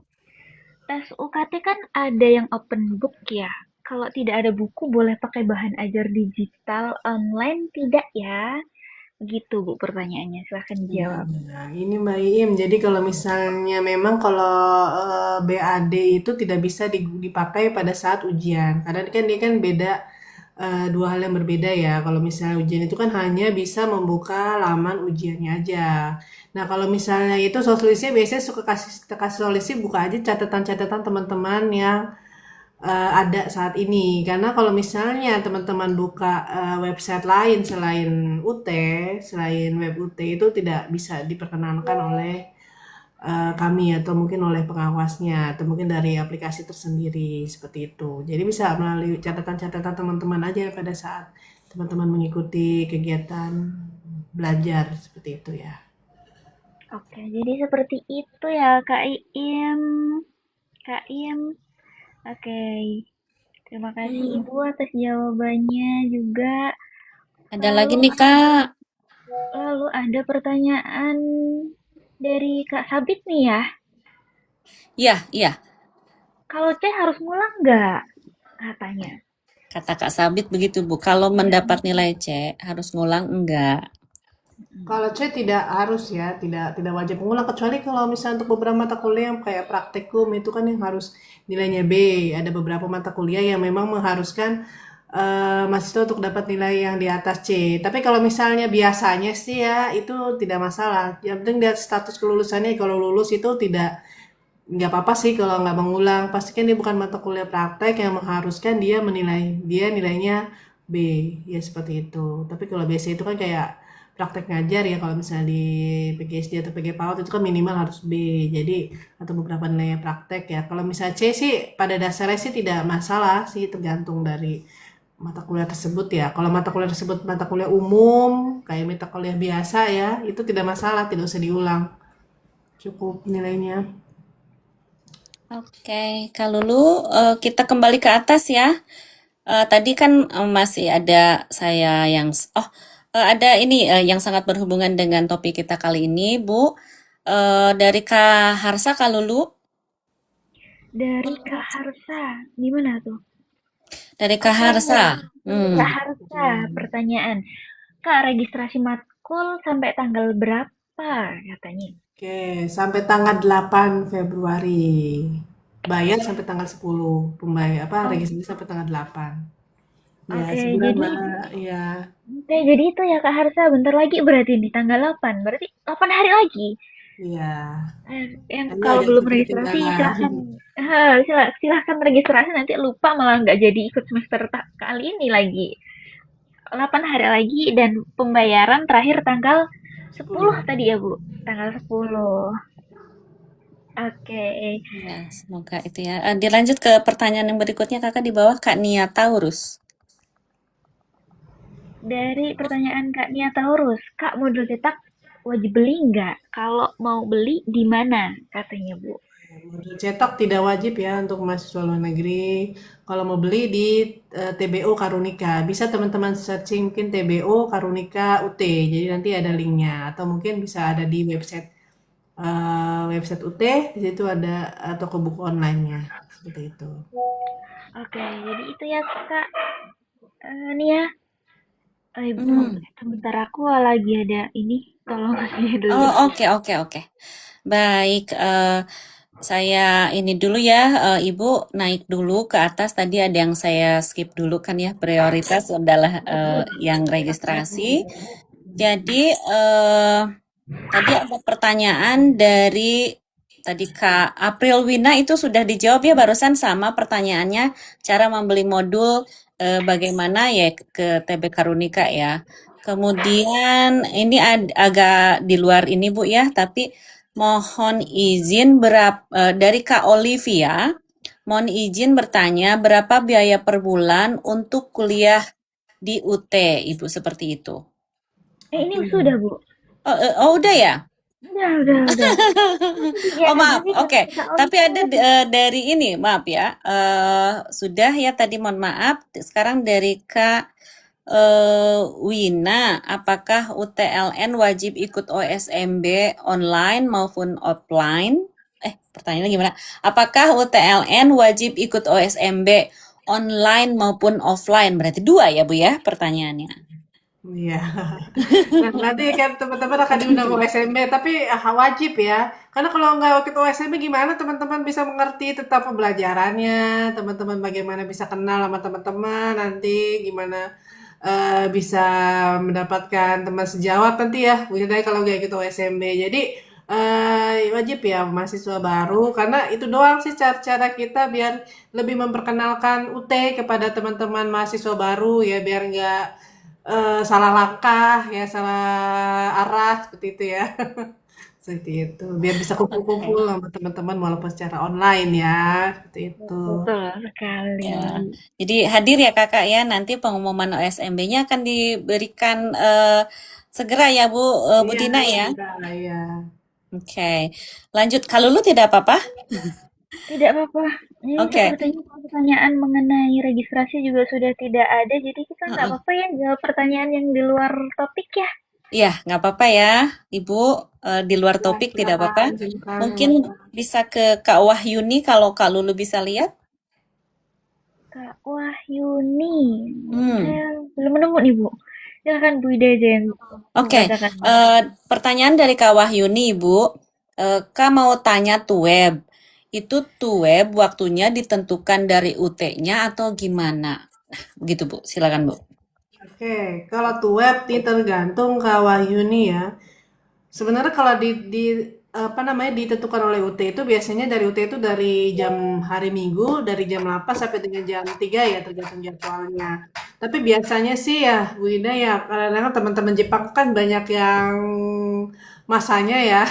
A: Tes UKT kan ada yang open book ya. Kalau tidak ada buku boleh pakai bahan ajar digital online tidak ya? Begitu Bu pertanyaannya, silahkan dijawab.
C: Nah, ini Mbak Iim, jadi kalau misalnya memang kalau BAD itu tidak bisa dipakai pada saat ujian, karena kan dia kan beda, dua hal yang berbeda ya. Kalau misalnya ujian itu kan hanya bisa membuka laman ujiannya aja. Nah, kalau misalnya itu solusinya biasanya suka kasih solusi buka aja catatan-catatan teman-teman yang ada saat ini. Karena kalau misalnya teman-teman buka website lain selain UT, selain web UT itu tidak bisa diperkenankan oleh kami atau mungkin oleh pengawasnya atau mungkin dari aplikasi tersendiri seperti itu. Jadi bisa melalui catatan-catatan teman-teman aja pada saat teman-teman mengikuti kegiatan belajar seperti itu ya.
A: Oke, jadi seperti itu ya Kak Iim. Kak Im. Oke. Terima kasih Ibu atas jawabannya juga.
B: Ada lagi nih, Kak.
A: Lalu ada pertanyaan dari Kak Sabit nih ya.
B: Iya, iya.
A: Kalau C harus ngulang nggak? Katanya.
B: Kata Kak Sabit begitu, Bu. Kalau mendapat nilai C, harus ngulang enggak?
C: Kalau C tidak harus ya, tidak wajib mengulang kecuali kalau misalnya untuk beberapa mata kuliah yang kayak praktikum itu kan yang harus nilainya B. Ada beberapa mata kuliah yang memang mengharuskan mahasiswa untuk dapat nilai yang di atas C. Tapi kalau misalnya biasanya sih ya itu tidak masalah. Yang penting lihat status kelulusannya. Kalau lulus itu nggak apa-apa sih kalau nggak mengulang. Pastikan dia bukan mata kuliah praktek yang mengharuskan dia nilainya B. Ya seperti itu. Tapi kalau biasa itu kan kayak praktek ngajar ya, kalau misalnya di PGSD atau PG PAUD itu kan minimal harus B. Jadi atau beberapa nilai praktek ya. Kalau misalnya C sih pada dasarnya sih tidak masalah sih, tergantung dari mata kuliah tersebut ya. Kalau mata kuliah tersebut mata kuliah umum kayak mata kuliah biasa ya, itu tidak masalah, tidak usah diulang. Cukup nilainya.
B: Oke, Kak Lulu, kita kembali ke atas ya. Tadi kan masih ada saya yang, ada ini yang sangat berhubungan dengan topik kita kali ini, Bu. Dari Kak Harsa, Kak Lulu.
A: Dari Kak Harsa. Gimana tuh?
B: Dari Kak Harsa.
A: Kak Harsa, pertanyaan. Kak, registrasi matkul sampai tanggal berapa katanya?
C: Oke, sampai tanggal 8 Februari. Bayar sampai tanggal 10. Registrasi sampai tanggal 8. Ya,
A: Oke,
C: sebulan,
A: jadi
C: Mbak. Ya.
A: oke, jadi itu ya Kak Harsa, bentar lagi berarti di tanggal 8. Berarti 8 hari lagi.
C: Iya.
A: Yang
C: Ini
A: kalau
C: agak
A: belum
C: sedikit
A: registrasi
C: ketinggalan.
A: silahkan registrasi, nanti lupa malah nggak jadi ikut semester kali ini lagi. 8 hari lagi dan pembayaran terakhir tanggal 10 tadi ya Bu, tanggal 10. Oke.
B: Ya, semoga itu ya. Dilanjut ke pertanyaan yang berikutnya, Kakak di bawah, Kak Nia Taurus.
A: Dari pertanyaan Kak Nia Taurus, Kak modul cetak wajib beli nggak? Kalau mau beli di mana? Katanya Bu.
C: Modul cetak tidak wajib ya untuk mahasiswa luar negeri. Kalau mau beli di TBO Karunika, bisa teman-teman searching mungkin TBO Karunika UT. Jadi nanti ada linknya, atau mungkin bisa ada di website UT. Di situ ada toko buku online-nya seperti itu.
A: Oke, jadi itu ya Kak Nia. Sebentar aku lagi ada ini, tolong sih dulu.
B: Oh, oke. Baik, saya ini dulu ya, Ibu naik dulu ke atas. Tadi ada yang saya skip dulu kan ya, prioritas adalah yang registrasi. Jadi tadi ada pertanyaan dari tadi Kak April Wina, itu sudah dijawab ya barusan, sama pertanyaannya cara membeli modul bagaimana ya ke TB Karunika ya. Kemudian ini agak di luar ini Bu ya, tapi mohon izin dari Kak Olivia, mohon izin bertanya berapa biaya per bulan untuk kuliah di UT, Ibu, seperti itu.
A: Ini sudah Bu.
B: Oh, udah ya?
A: Udah.
B: Oh, maaf, oke. Tapi ada dari ini, maaf ya. Sudah ya tadi, mohon maaf. Sekarang dari Kak Wina, apakah UTLN wajib ikut OSMB online maupun offline? Pertanyaannya gimana? Apakah UTLN wajib ikut OSMB online maupun offline? Berarti dua ya, Bu ya, pertanyaannya.
C: Iya. Nah, nanti kan teman-teman akan diundang OSMB, tapi wajib ya. Karena kalau nggak ikut OSMB gimana teman-teman bisa mengerti tentang pembelajarannya, teman-teman bagaimana bisa kenal sama teman-teman, nanti gimana bisa mendapatkan teman sejawat nanti ya. Udah kalau nggak ikut OSMB. Jadi wajib ya mahasiswa baru, karena itu doang sih cara kita biar lebih memperkenalkan UT kepada teman-teman mahasiswa baru ya, biar nggak salah langkah ya, salah arah seperti itu ya. Seperti itu, biar bisa kumpul-kumpul sama teman-teman walaupun secara online ya, seperti itu.
A: Betul sekali.
B: Ya. Jadi hadir ya Kakak ya, nanti pengumuman OSMB-nya akan diberikan Segera ya Bu
C: Iya,
B: Dina ya.
C: segera ya.
B: Oke. Lanjut, kalau lu tidak apa-apa?
A: Tidak apa-apa. Ini
B: Oke.
A: sepertinya pertanyaan mengenai registrasi juga sudah tidak ada, jadi kita nggak
B: Heeh.
A: apa-apa ya jawab pertanyaan yang di luar topik ya.
B: Iya, nggak apa-apa ya, Ibu. Di luar
C: Ya,
B: topik tidak apa-apa.
C: silakan
B: Mungkin
C: Mbak.
B: bisa ke Kak Wahyuni kalau Kak Lulu bisa lihat.
A: Kak Wahyuni.
B: Hmm.
A: Saya belum menemu nih, Bu. Silakan Bu Ida aja yang
B: Oke.
A: mengatakan.
B: Pertanyaan dari Kak Wahyuni, Ibu. Kak mau tanya web. Itu web waktunya ditentukan dari UT-nya atau gimana? Nah, begitu Bu. Silakan Bu.
C: Oke, kalau web ini tergantung Kak Wahyuni ya. Sebenarnya kalau apa namanya ditentukan oleh UT itu biasanya dari UT itu dari jam hari Minggu dari jam 8 sampai dengan jam 3 ya tergantung jadwalnya. Tapi biasanya sih ya Bu Ida ya kadang-kadang teman-teman Jepang kan banyak yang masanya ya,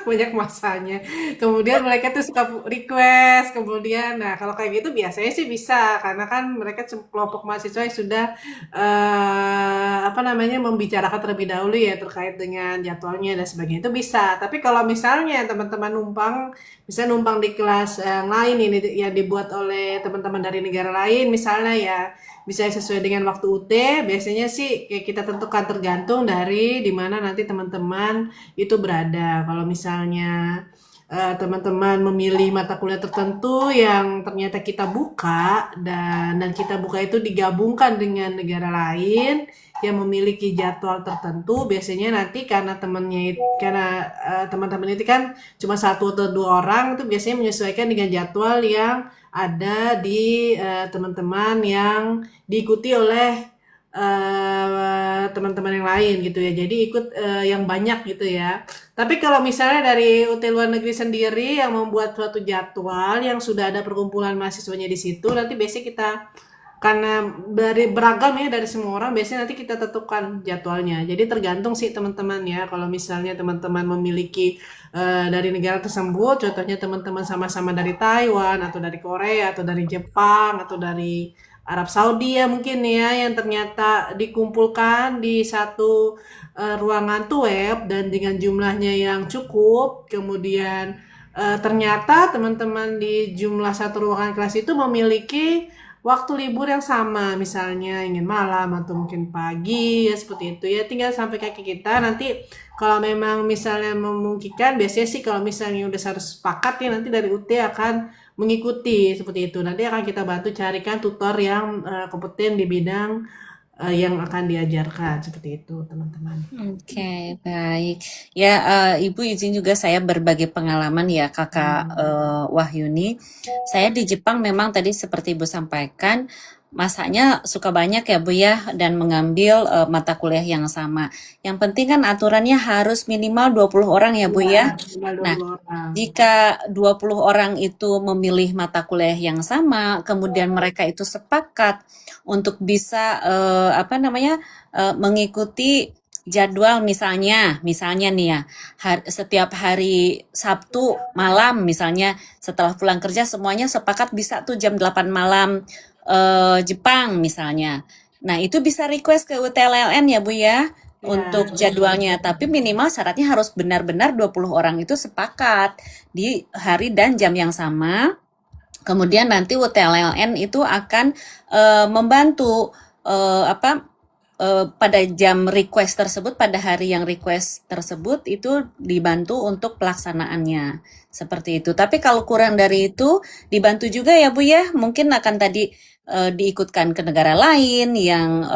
C: banyak masanya. Kemudian mereka tuh suka request, kemudian nah kalau kayak gitu biasanya sih bisa karena kan mereka kelompok mahasiswa yang sudah apa namanya membicarakan terlebih dahulu ya terkait dengan jadwalnya dan sebagainya itu bisa. Tapi kalau misalnya teman-teman numpang, bisa numpang di kelas yang lain ini yang dibuat oleh teman-teman dari negara lain misalnya ya bisa sesuai dengan waktu UT. Biasanya sih kayak kita tentukan tergantung dari di mana nanti teman-teman itu berada. Kalau misalnya teman-teman memilih mata kuliah tertentu yang ternyata kita buka dan kita buka itu digabungkan dengan negara lain yang memiliki jadwal tertentu biasanya nanti karena teman-teman itu kan cuma satu atau dua orang itu biasanya menyesuaikan dengan jadwal yang ada di teman-teman yang diikuti oleh teman-teman yang lain gitu ya. Jadi ikut yang banyak gitu ya. Tapi kalau misalnya dari UT luar negeri sendiri yang membuat suatu jadwal yang sudah ada perkumpulan mahasiswanya di situ, nanti biasanya kita karena dari beragam ya dari semua orang biasanya nanti kita tentukan jadwalnya. Jadi tergantung sih teman-teman ya. Kalau misalnya teman-teman memiliki dari negara tersebut, contohnya teman-teman sama-sama dari Taiwan atau dari Korea atau dari Jepang atau dari Arab Saudi ya mungkin ya yang ternyata dikumpulkan di satu ruangan web dan dengan jumlahnya yang cukup, kemudian ternyata teman-teman di jumlah satu ruangan kelas itu memiliki waktu libur yang sama, misalnya ingin malam atau mungkin pagi ya seperti itu ya. Tinggal sampai kaki kita nanti kalau memang misalnya memungkinkan, biasanya sih kalau misalnya udah harus sepakat ya nanti dari UT akan mengikuti seperti itu. Nanti akan kita bantu carikan tutor yang kompeten di bidang yang akan diajarkan seperti itu, teman-teman.
B: Oke, baik. Ya, Ibu izin juga saya berbagi pengalaman ya, Kakak Wahyuni. Saya di Jepang memang tadi seperti Ibu sampaikan, masanya suka banyak ya Bu ya, dan mengambil mata kuliah yang sama. Yang penting kan aturannya harus minimal 20 orang ya Bu ya.
C: Tinggal
B: Nah,
C: 20 orang.
B: jika 20 orang itu memilih mata kuliah yang sama, kemudian mereka itu sepakat untuk bisa mengikuti jadwal misalnya nih ya, setiap hari Sabtu malam misalnya setelah pulang kerja semuanya sepakat bisa tuh jam 8 malam Jepang misalnya. Nah, itu bisa request ke UTLLN ya Bu ya untuk jadwalnya, tapi minimal syaratnya harus benar-benar 20 orang itu sepakat di hari dan jam yang sama. Kemudian nanti UTLLN itu akan membantu pada jam request tersebut, pada hari yang request tersebut itu dibantu untuk pelaksanaannya. Seperti itu. Tapi kalau kurang dari itu dibantu juga ya Bu ya. Mungkin akan tadi diikutkan ke negara lain yang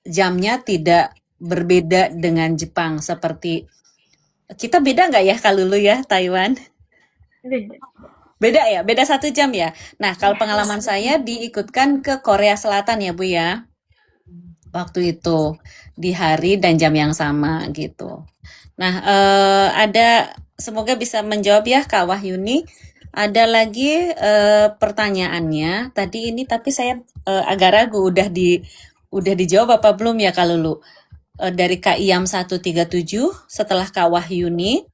B: jamnya tidak berbeda dengan Jepang. Seperti kita beda nggak ya kalau Lulu ya Taiwan? Beda ya, beda 1 jam ya. Nah, kalau pengalaman saya diikutkan ke Korea Selatan ya Bu ya. Waktu itu di hari dan jam yang sama gitu. Nah, semoga bisa menjawab ya Kak Wahyuni. Ada lagi pertanyaannya tadi ini, tapi saya agak ragu udah dijawab apa belum ya Kak Lulu? Dari Kak Iyam 137 setelah Kak Wahyuni.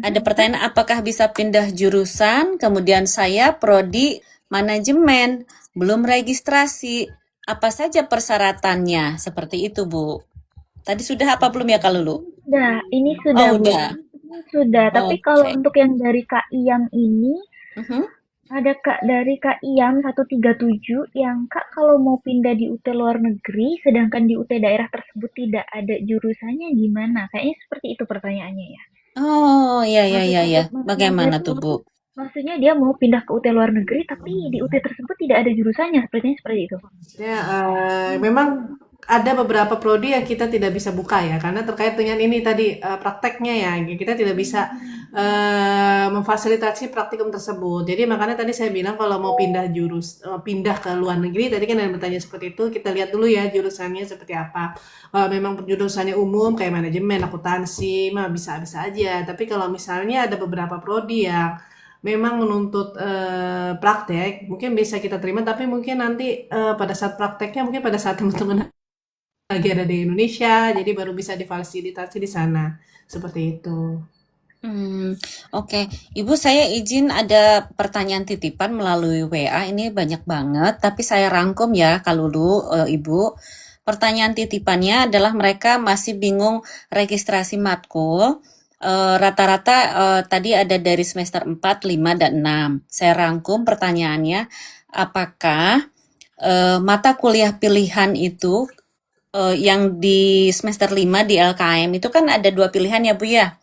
B: Ada pertanyaan apakah bisa pindah jurusan, kemudian saya prodi manajemen, belum registrasi. Apa saja persyaratannya? Seperti itu, Bu. Tadi sudah apa belum ya Kak Lulu?
A: Udah, ini sudah
B: Oh
A: Bu.
B: udah,
A: Sudah, tapi kalau
B: oke.
A: untuk yang dari Kak Iyam ini,
B: Mhm.
A: ada Kak dari Kak Iyam 137 yang Kak kalau mau pindah di UT luar negeri, sedangkan di UT daerah tersebut tidak ada jurusannya gimana? Kayaknya seperti itu pertanyaannya ya.
B: Oh ya ya ya ya.
A: Maksudnya dia
B: Bagaimana
A: tuh,
B: tuh Bu?
A: maksudnya dia mau pindah ke UT luar negeri, tapi di UT tersebut tidak ada jurusannya, sepertinya seperti itu.
C: Ya, memang ada beberapa prodi yang kita tidak bisa buka ya, karena terkait dengan ini tadi prakteknya ya, kita tidak bisa memfasilitasi praktikum tersebut. Jadi makanya tadi saya bilang kalau mau pindah ke luar negeri, tadi kan ada bertanya seperti itu, kita lihat dulu ya jurusannya seperti apa. Kalau memang jurusannya umum kayak manajemen, akuntansi, mah bisa-bisa aja. Tapi kalau misalnya ada beberapa prodi yang memang menuntut praktek, mungkin bisa kita terima, tapi mungkin nanti pada saat prakteknya, mungkin pada saat teman-teman lagi ada di Indonesia, jadi baru bisa difasilitasi di sana, seperti itu.
B: Oke. Ibu saya izin ada pertanyaan titipan melalui WA, ini banyak banget, tapi saya rangkum ya Kak Lulu, Ibu. Pertanyaan titipannya adalah mereka masih bingung registrasi matkul. Rata-rata tadi ada dari semester 4, 5, dan 6. Saya rangkum pertanyaannya, apakah mata kuliah pilihan itu yang di semester 5 di LKM itu kan ada 2 pilihan ya Bu ya?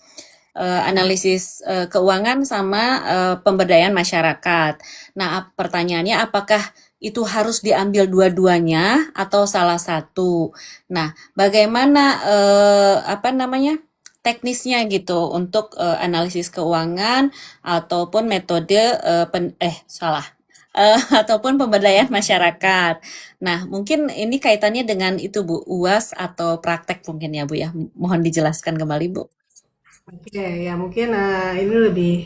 B: Analisis keuangan sama pemberdayaan masyarakat. Nah, pertanyaannya apakah itu harus diambil dua-duanya atau salah satu? Nah, bagaimana teknisnya gitu untuk analisis keuangan ataupun metode ataupun pemberdayaan masyarakat. Nah, mungkin ini kaitannya dengan itu Bu, UAS atau praktek mungkin ya Bu ya. Mohon dijelaskan kembali Bu.
C: Oke, ya mungkin ini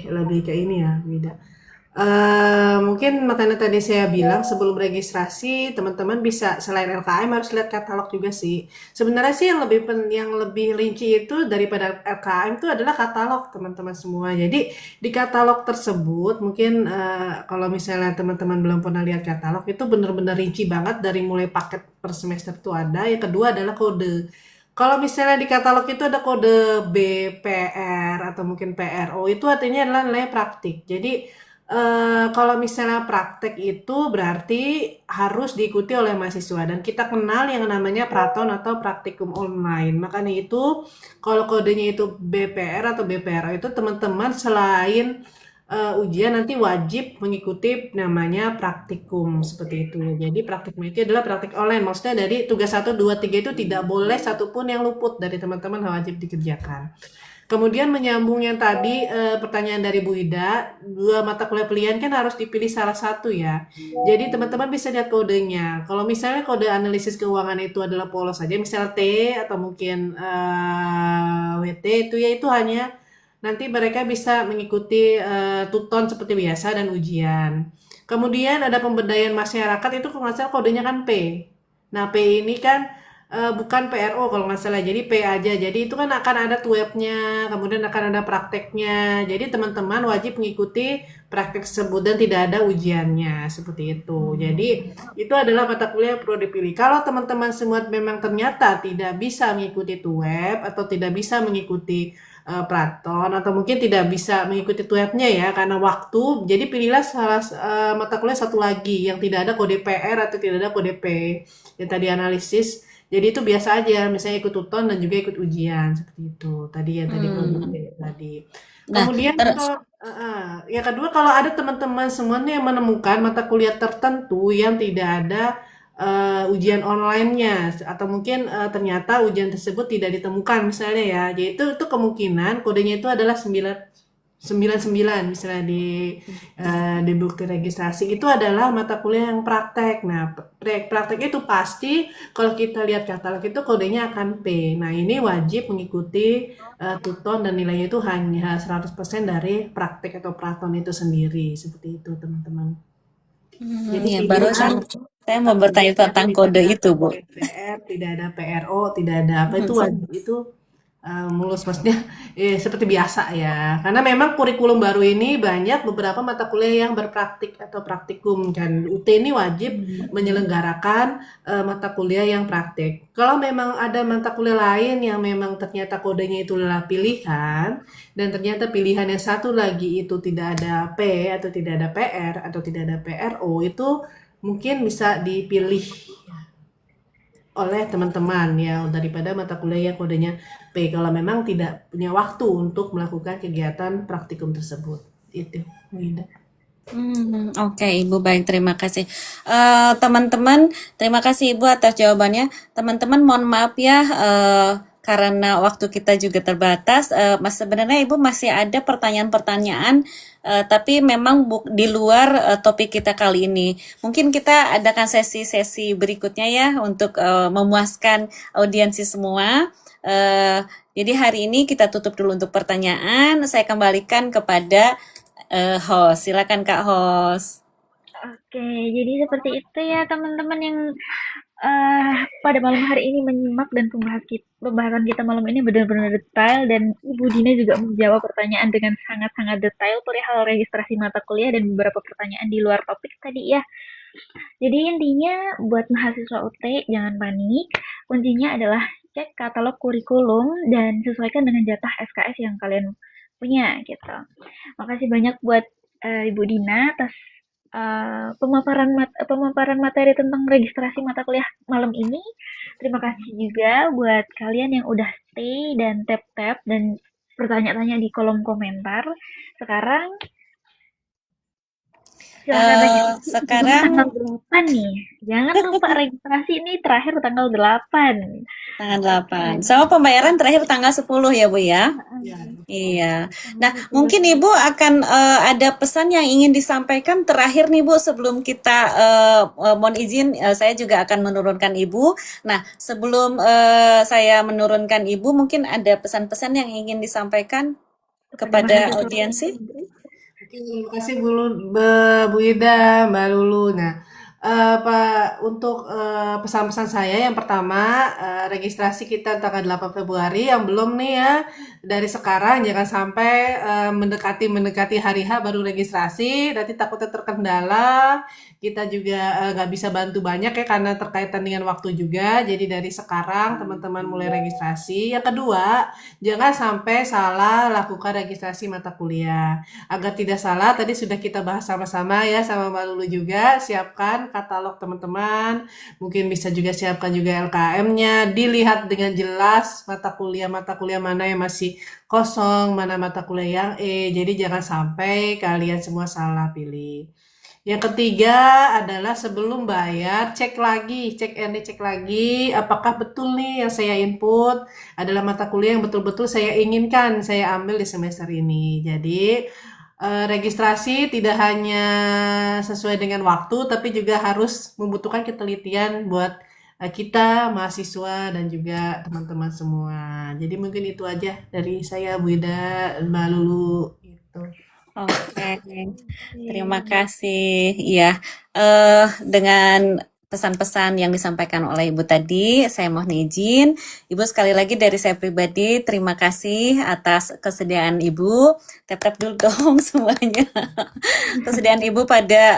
C: lebih ke ini ya, Wida. Mungkin makanya tadi saya bilang sebelum registrasi teman-teman bisa selain LKM harus lihat katalog juga sih. Sebenarnya sih yang lebih rinci itu daripada LKM itu adalah katalog teman-teman semua. Jadi di katalog tersebut mungkin kalau misalnya teman-teman belum pernah lihat katalog itu benar-benar rinci banget dari mulai paket per semester itu ada. Yang kedua adalah kode. Kalau misalnya di katalog itu ada kode BPR atau mungkin PRO, itu artinya adalah nilai praktik. Jadi kalau misalnya praktek itu berarti harus diikuti oleh mahasiswa dan kita kenal yang namanya praton atau praktikum online. Makanya itu kalau kodenya itu BPR atau BPRO itu teman-teman selain ujian nanti wajib mengikuti namanya praktikum seperti itu. Jadi praktikum itu adalah praktik online. Maksudnya dari tugas 1, 2, 3 itu tidak boleh satupun yang luput dari teman-teman wajib dikerjakan. Kemudian menyambung yang tadi pertanyaan dari Bu Ida, 2 mata kuliah pilihan kan harus dipilih salah satu ya. Jadi teman-teman bisa lihat kodenya. Kalau misalnya kode analisis keuangan itu adalah polos saja, misalnya T atau mungkin WT itu hanya nanti mereka bisa mengikuti tuton seperti biasa dan ujian. Kemudian ada pemberdayaan masyarakat itu kalau nggak salah kodenya kan P. Nah, P ini kan bukan PRO kalau nggak salah, jadi P aja. Jadi itu kan akan ada webnya, kemudian akan ada prakteknya. Jadi teman-teman wajib mengikuti praktek tersebut dan tidak ada ujiannya seperti itu. Jadi itu adalah mata kuliah yang perlu dipilih. Kalau teman-teman semua memang ternyata tidak bisa mengikuti web atau tidak bisa mengikuti Platon atau mungkin tidak bisa mengikuti webnya ya karena waktu. Jadi pilihlah mata kuliah satu lagi yang tidak ada kode PR atau tidak ada kode P yang tadi analisis. Jadi itu biasa aja, misalnya ikut tuton dan juga ikut ujian seperti itu. Tadi ya tadi tadi.
B: Nah,
C: Kemudian yang kedua kalau ada teman-teman semuanya yang menemukan mata kuliah tertentu yang tidak ada ujian online-nya atau mungkin ternyata ujian tersebut tidak ditemukan misalnya ya. Jadi itu kemungkinan kodenya itu adalah 99 misalnya di bukti registrasi itu adalah mata kuliah yang praktek. Nah, praktek itu pasti kalau kita lihat katalog itu kodenya akan P. Nah, ini wajib mengikuti tuton dan nilainya itu hanya 100% dari praktek atau praton itu sendiri. Seperti itu, teman-teman. Jadi
B: ya, barusan saya mau bertanya tentang kode itu, Bu.
C: PR, tidak ada PRO, tidak ada apa itu wajib itu mulus, maksudnya seperti biasa ya. Karena memang kurikulum baru ini banyak beberapa mata kuliah yang berpraktik atau praktikum, dan UT ini wajib menyelenggarakan mata kuliah yang praktik. Kalau memang ada mata kuliah lain yang memang ternyata kodenya itu adalah pilihan, dan ternyata pilihan yang satu lagi itu tidak ada P atau tidak ada PR atau tidak ada PRO, itu mungkin bisa dipilih oleh teman-teman ya daripada mata kuliah yang kodenya P, kalau memang tidak punya waktu untuk melakukan kegiatan praktikum tersebut. Itu, Winda.
B: Oke, Ibu, baik, terima kasih. Teman-teman, terima kasih Ibu atas jawabannya. Teman-teman, mohon maaf ya, karena waktu kita juga terbatas. Mas, sebenarnya Ibu masih ada pertanyaan-pertanyaan, tapi memang di luar topik kita kali ini. Mungkin kita adakan sesi-sesi berikutnya ya untuk memuaskan audiensi semua. Jadi hari ini kita tutup dulu untuk pertanyaan. Saya kembalikan kepada host. Silakan Kak host.
A: Oke, jadi seperti itu ya teman-teman yang pada malam hari ini menyimak, dan pembahasan kita malam ini benar-benar detail, dan Ibu Dina juga menjawab pertanyaan dengan sangat-sangat detail perihal registrasi mata kuliah dan beberapa pertanyaan di luar topik tadi ya. Jadi intinya buat mahasiswa UT jangan panik. Kuncinya adalah cek katalog kurikulum dan sesuaikan dengan jatah SKS yang kalian punya gitu. Makasih banyak buat Ibu Dina atas pemaparan materi tentang registrasi mata kuliah malam ini. Terima kasih juga buat kalian yang udah stay dan tap-tap dan bertanya-tanya di kolom komentar. Sekarang silakan registrasi
B: Sekarang
A: tanggal 8 nih. Jangan lupa registrasi ini terakhir tanggal 8.
B: tanggal 8. Sama pembayaran terakhir tanggal 10 ya Bu ya. Iya. Nah, mungkin Ibu akan ada pesan yang ingin disampaikan terakhir nih Bu, sebelum kita mohon izin saya juga akan menurunkan Ibu. Nah, sebelum saya menurunkan Ibu, mungkin ada pesan-pesan yang ingin disampaikan kepada audiensi.
C: Oke, terima kasih Bu Ida, Mbak Lulu. Nah, untuk pesan-pesan saya, yang pertama, registrasi kita tanggal 8 Februari, yang belum nih ya, dari sekarang jangan sampai mendekati hari H baru registrasi, nanti takutnya terkendala. Kita juga nggak bisa bantu banyak ya karena terkaitan dengan waktu juga. Jadi dari sekarang teman-teman mulai registrasi. Yang kedua, jangan sampai salah lakukan registrasi mata kuliah. Agar tidak salah, tadi sudah kita bahas sama-sama ya sama Mbak Lulu juga. Siapkan katalog teman-teman. Mungkin bisa juga siapkan juga LKM-nya. Dilihat dengan jelas mata kuliah mana yang masih kosong, mana mata kuliah yang jadi jangan sampai kalian semua salah pilih. Yang ketiga adalah sebelum bayar, cek lagi apakah betul nih yang saya input adalah mata kuliah yang betul-betul saya inginkan saya ambil di semester ini. Jadi registrasi tidak hanya sesuai dengan waktu, tapi juga harus membutuhkan ketelitian buat kita mahasiswa dan juga teman-teman semua. Jadi mungkin itu aja dari saya, Bu Ida, Mbak Lulu gitu.
B: Oke, terima kasih. Iya, dengan pesan-pesan yang disampaikan oleh Ibu tadi, saya mohon izin. Ibu, sekali lagi dari saya pribadi, terima kasih atas kesediaan Ibu. Tap-tap dulu dong semuanya. Kesediaan Ibu pada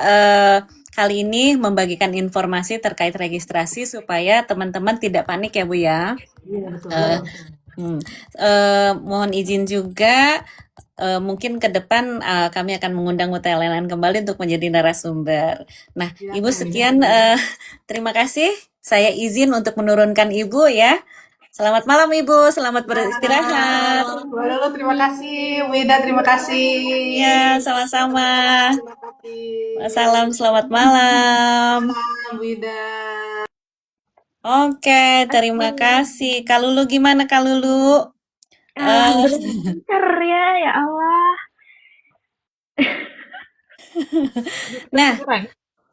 B: kali ini membagikan informasi terkait registrasi supaya teman-teman tidak panik ya Bu ya.
C: Iya, betul.
B: Mohon izin juga, mungkin ke depan kami akan mengundang UTLNN kembali untuk menjadi narasumber. Nah, Ibu sekian, terima kasih. Saya izin untuk menurunkan Ibu ya. Selamat malam Ibu, selamat beristirahat.
C: Mbak Lulu terima kasih, Wida terima kasih.
B: Ya, sama-sama.
C: Terima kasih.
B: Salam, selamat malam.
C: Salam, Wida.
B: Oke, terima kasih. Kak Lulu gimana Kak Lulu?
A: Lancar ya Allah.
B: Nah,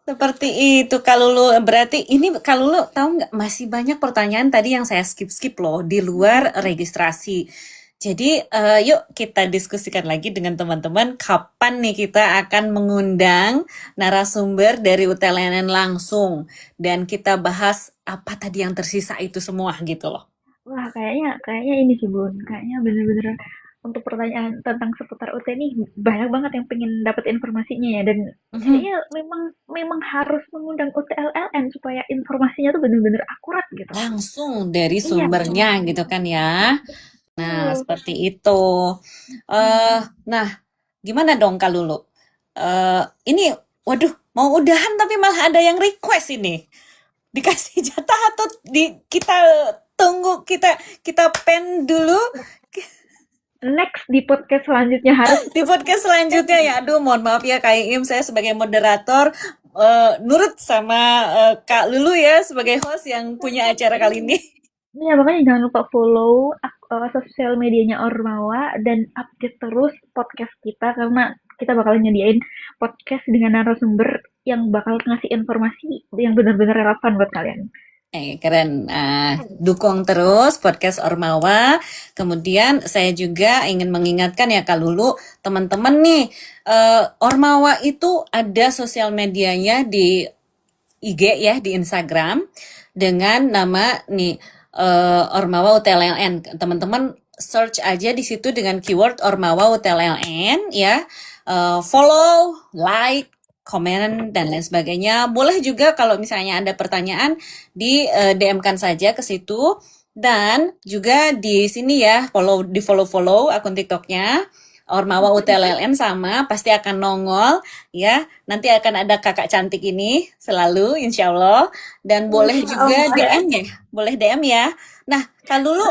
B: seperti itu Kak Lulu. Berarti ini Kak Lulu tahu nggak, masih banyak pertanyaan tadi yang saya skip loh di luar registrasi. Jadi yuk kita diskusikan lagi dengan teman-teman kapan nih kita akan mengundang narasumber dari UTLNN langsung dan kita bahas apa tadi yang tersisa itu semua gitu loh.
A: Wah, kayaknya ini sih Bun, kayaknya bener-bener untuk pertanyaan tentang seputar UT nih banyak banget yang pengen dapat informasinya ya, dan
B: Mhm.
A: kayaknya memang harus mengundang UTLLN supaya informasinya tuh bener-bener akurat gitu.
B: Langsung dari
A: Iya,
B: sumbernya gitu kan ya. Nah,
A: betul.
B: seperti itu. eh nah, gimana dong Kak Lulu? Eh ini, waduh, mau udahan tapi malah ada yang request ini. Dikasih jatah atau kita tunggu, kita kita pen dulu
A: Next di podcast selanjutnya harus
B: di podcast selanjutnya ya. Aduh, mohon maaf ya Kak Iim, saya sebagai moderator nurut sama Kak Lulu ya sebagai host yang punya acara kali ini.
A: Iya, makanya jangan lupa follow sosial medianya Ormawa dan update terus podcast kita karena kita bakal nyediain podcast dengan narasumber yang bakal ngasih informasi yang benar-benar relevan buat kalian.
B: Keren. Dukung terus podcast Ormawa. Kemudian saya juga ingin mengingatkan ya Kak Lulu, teman-teman nih, Ormawa itu ada sosial medianya di IG ya, di Instagram dengan nama nih Ormawa UTLLN. Teman-teman search aja di situ dengan keyword Ormawa UTLLN ya. Follow, like, komen dan lain sebagainya. Boleh juga kalau misalnya ada pertanyaan di DM-kan saja ke situ, dan juga di sini ya di follow akun TikToknya Ormawa UTLLN, sama pasti akan nongol ya. Nanti akan ada kakak cantik ini selalu insya Allah, dan boleh
A: Insya
B: juga
A: Allah.
B: DM ya, boleh DM ya. Nah Kak Lulu,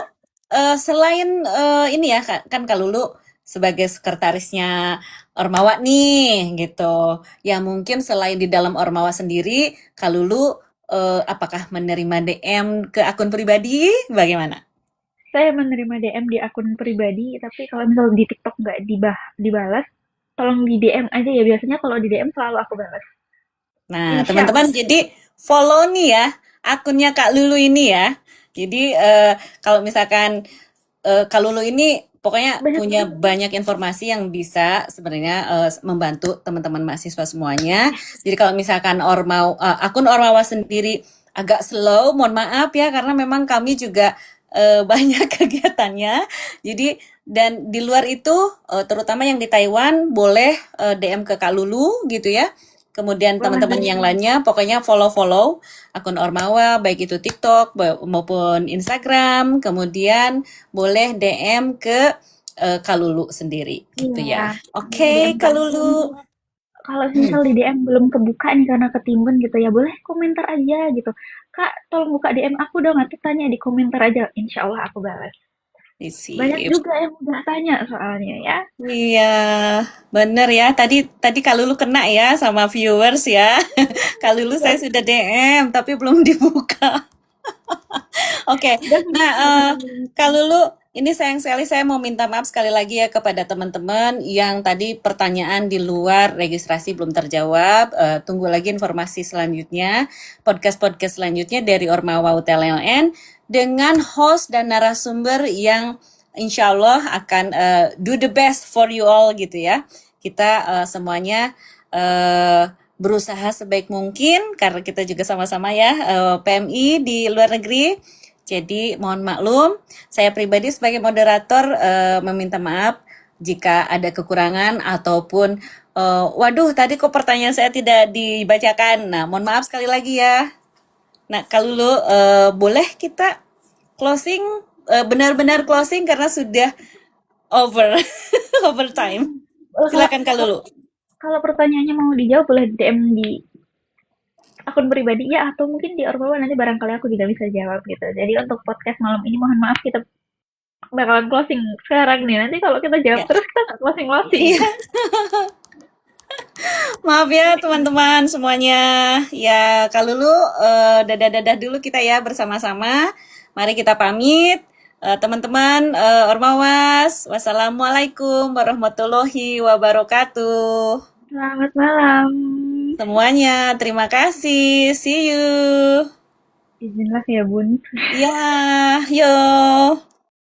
B: selain ini ya kan Kak Lulu sebagai sekretarisnya Ormawa nih gitu. Ya mungkin selain di dalam Ormawa sendiri, Kak Lulu apakah menerima DM ke akun pribadi? Bagaimana?
A: Saya menerima DM di akun pribadi, tapi kalau misal di TikTok nggak dibalas, tolong di DM aja ya. Biasanya kalau di DM selalu aku balas.
B: Nah,
A: Insya
B: teman-teman,
A: Allah.
B: jadi follow nih ya akunnya Kak Lulu ini ya. Jadi kalau misalkan Kak Lulu ini pokoknya
A: Banyak
B: punya
A: banget.
B: banyak informasi yang bisa sebenarnya membantu teman-teman mahasiswa semuanya. Jadi kalau misalkan akun Ormawa sendiri agak slow, mohon maaf ya karena memang kami juga banyak kegiatannya. Jadi dan di luar itu terutama yang di Taiwan boleh DM ke Kak Lulu gitu ya. Kemudian teman-teman yang
A: Boleh.
B: lainnya pokoknya follow akun Ormawa, baik itu TikTok maupun Instagram. Kemudian boleh DM ke Kak Lulu sendiri gitu
A: Iya,
B: ya.
A: boleh DM
B: Oke,
A: ke
B: Kak
A: aku.
B: Lulu.
A: Kalau misal di DM belum kebuka nih karena ketimbun gitu ya, boleh komentar aja gitu. Kak, tolong buka DM aku dong, nanti tanya di komentar aja. Insya Allah aku balas. Banyak
B: Sip.
A: juga yang udah tanya soalnya ya.
B: Iya, bener ya. Tadi tadi Kak Lulu kena ya sama viewers ya. Kak Lulu saya sudah DM tapi belum dibuka. Oke,
A: Dan
B: nah Kak Lulu, ini sayang sekali saya mau minta maaf sekali lagi ya kepada teman-teman yang tadi pertanyaan di luar registrasi belum terjawab. Tunggu lagi informasi selanjutnya, podcast-podcast selanjutnya dari Ormawa UTLLN dengan host dan narasumber yang insya Allah akan do the best for you all gitu ya. Kita semuanya berusaha sebaik mungkin karena kita juga sama-sama ya PMI di luar negeri. Jadi mohon maklum, saya pribadi sebagai moderator meminta maaf jika ada kekurangan ataupun waduh tadi kok pertanyaan saya tidak dibacakan. Nah, mohon maaf sekali lagi ya. Nah, kalau Lulu boleh kita closing benar-benar closing karena sudah over overtime. Silakan Kak Lulu.
A: Kalau pertanyaannya mau dijawab boleh DM di akun pribadi ya, atau mungkin di Ormawa nanti barangkali aku juga bisa jawab gitu. Jadi untuk podcast malam ini mohon maaf kita bakalan closing sekarang nih. Nanti kalau kita jawab
B: Ya.
A: terus kita nggak closing.
B: Iya. Maaf ya teman-teman semuanya. Ya, Kak Lulu, dadah-dadah dulu kita ya bersama-sama. Mari kita pamit. Teman-teman Ormawas, wassalamualaikum warahmatullahi wabarakatuh.
A: Selamat malam.
B: Semuanya, terima kasih. See you.
A: Izinlah ya Bun.
B: Ya, yo.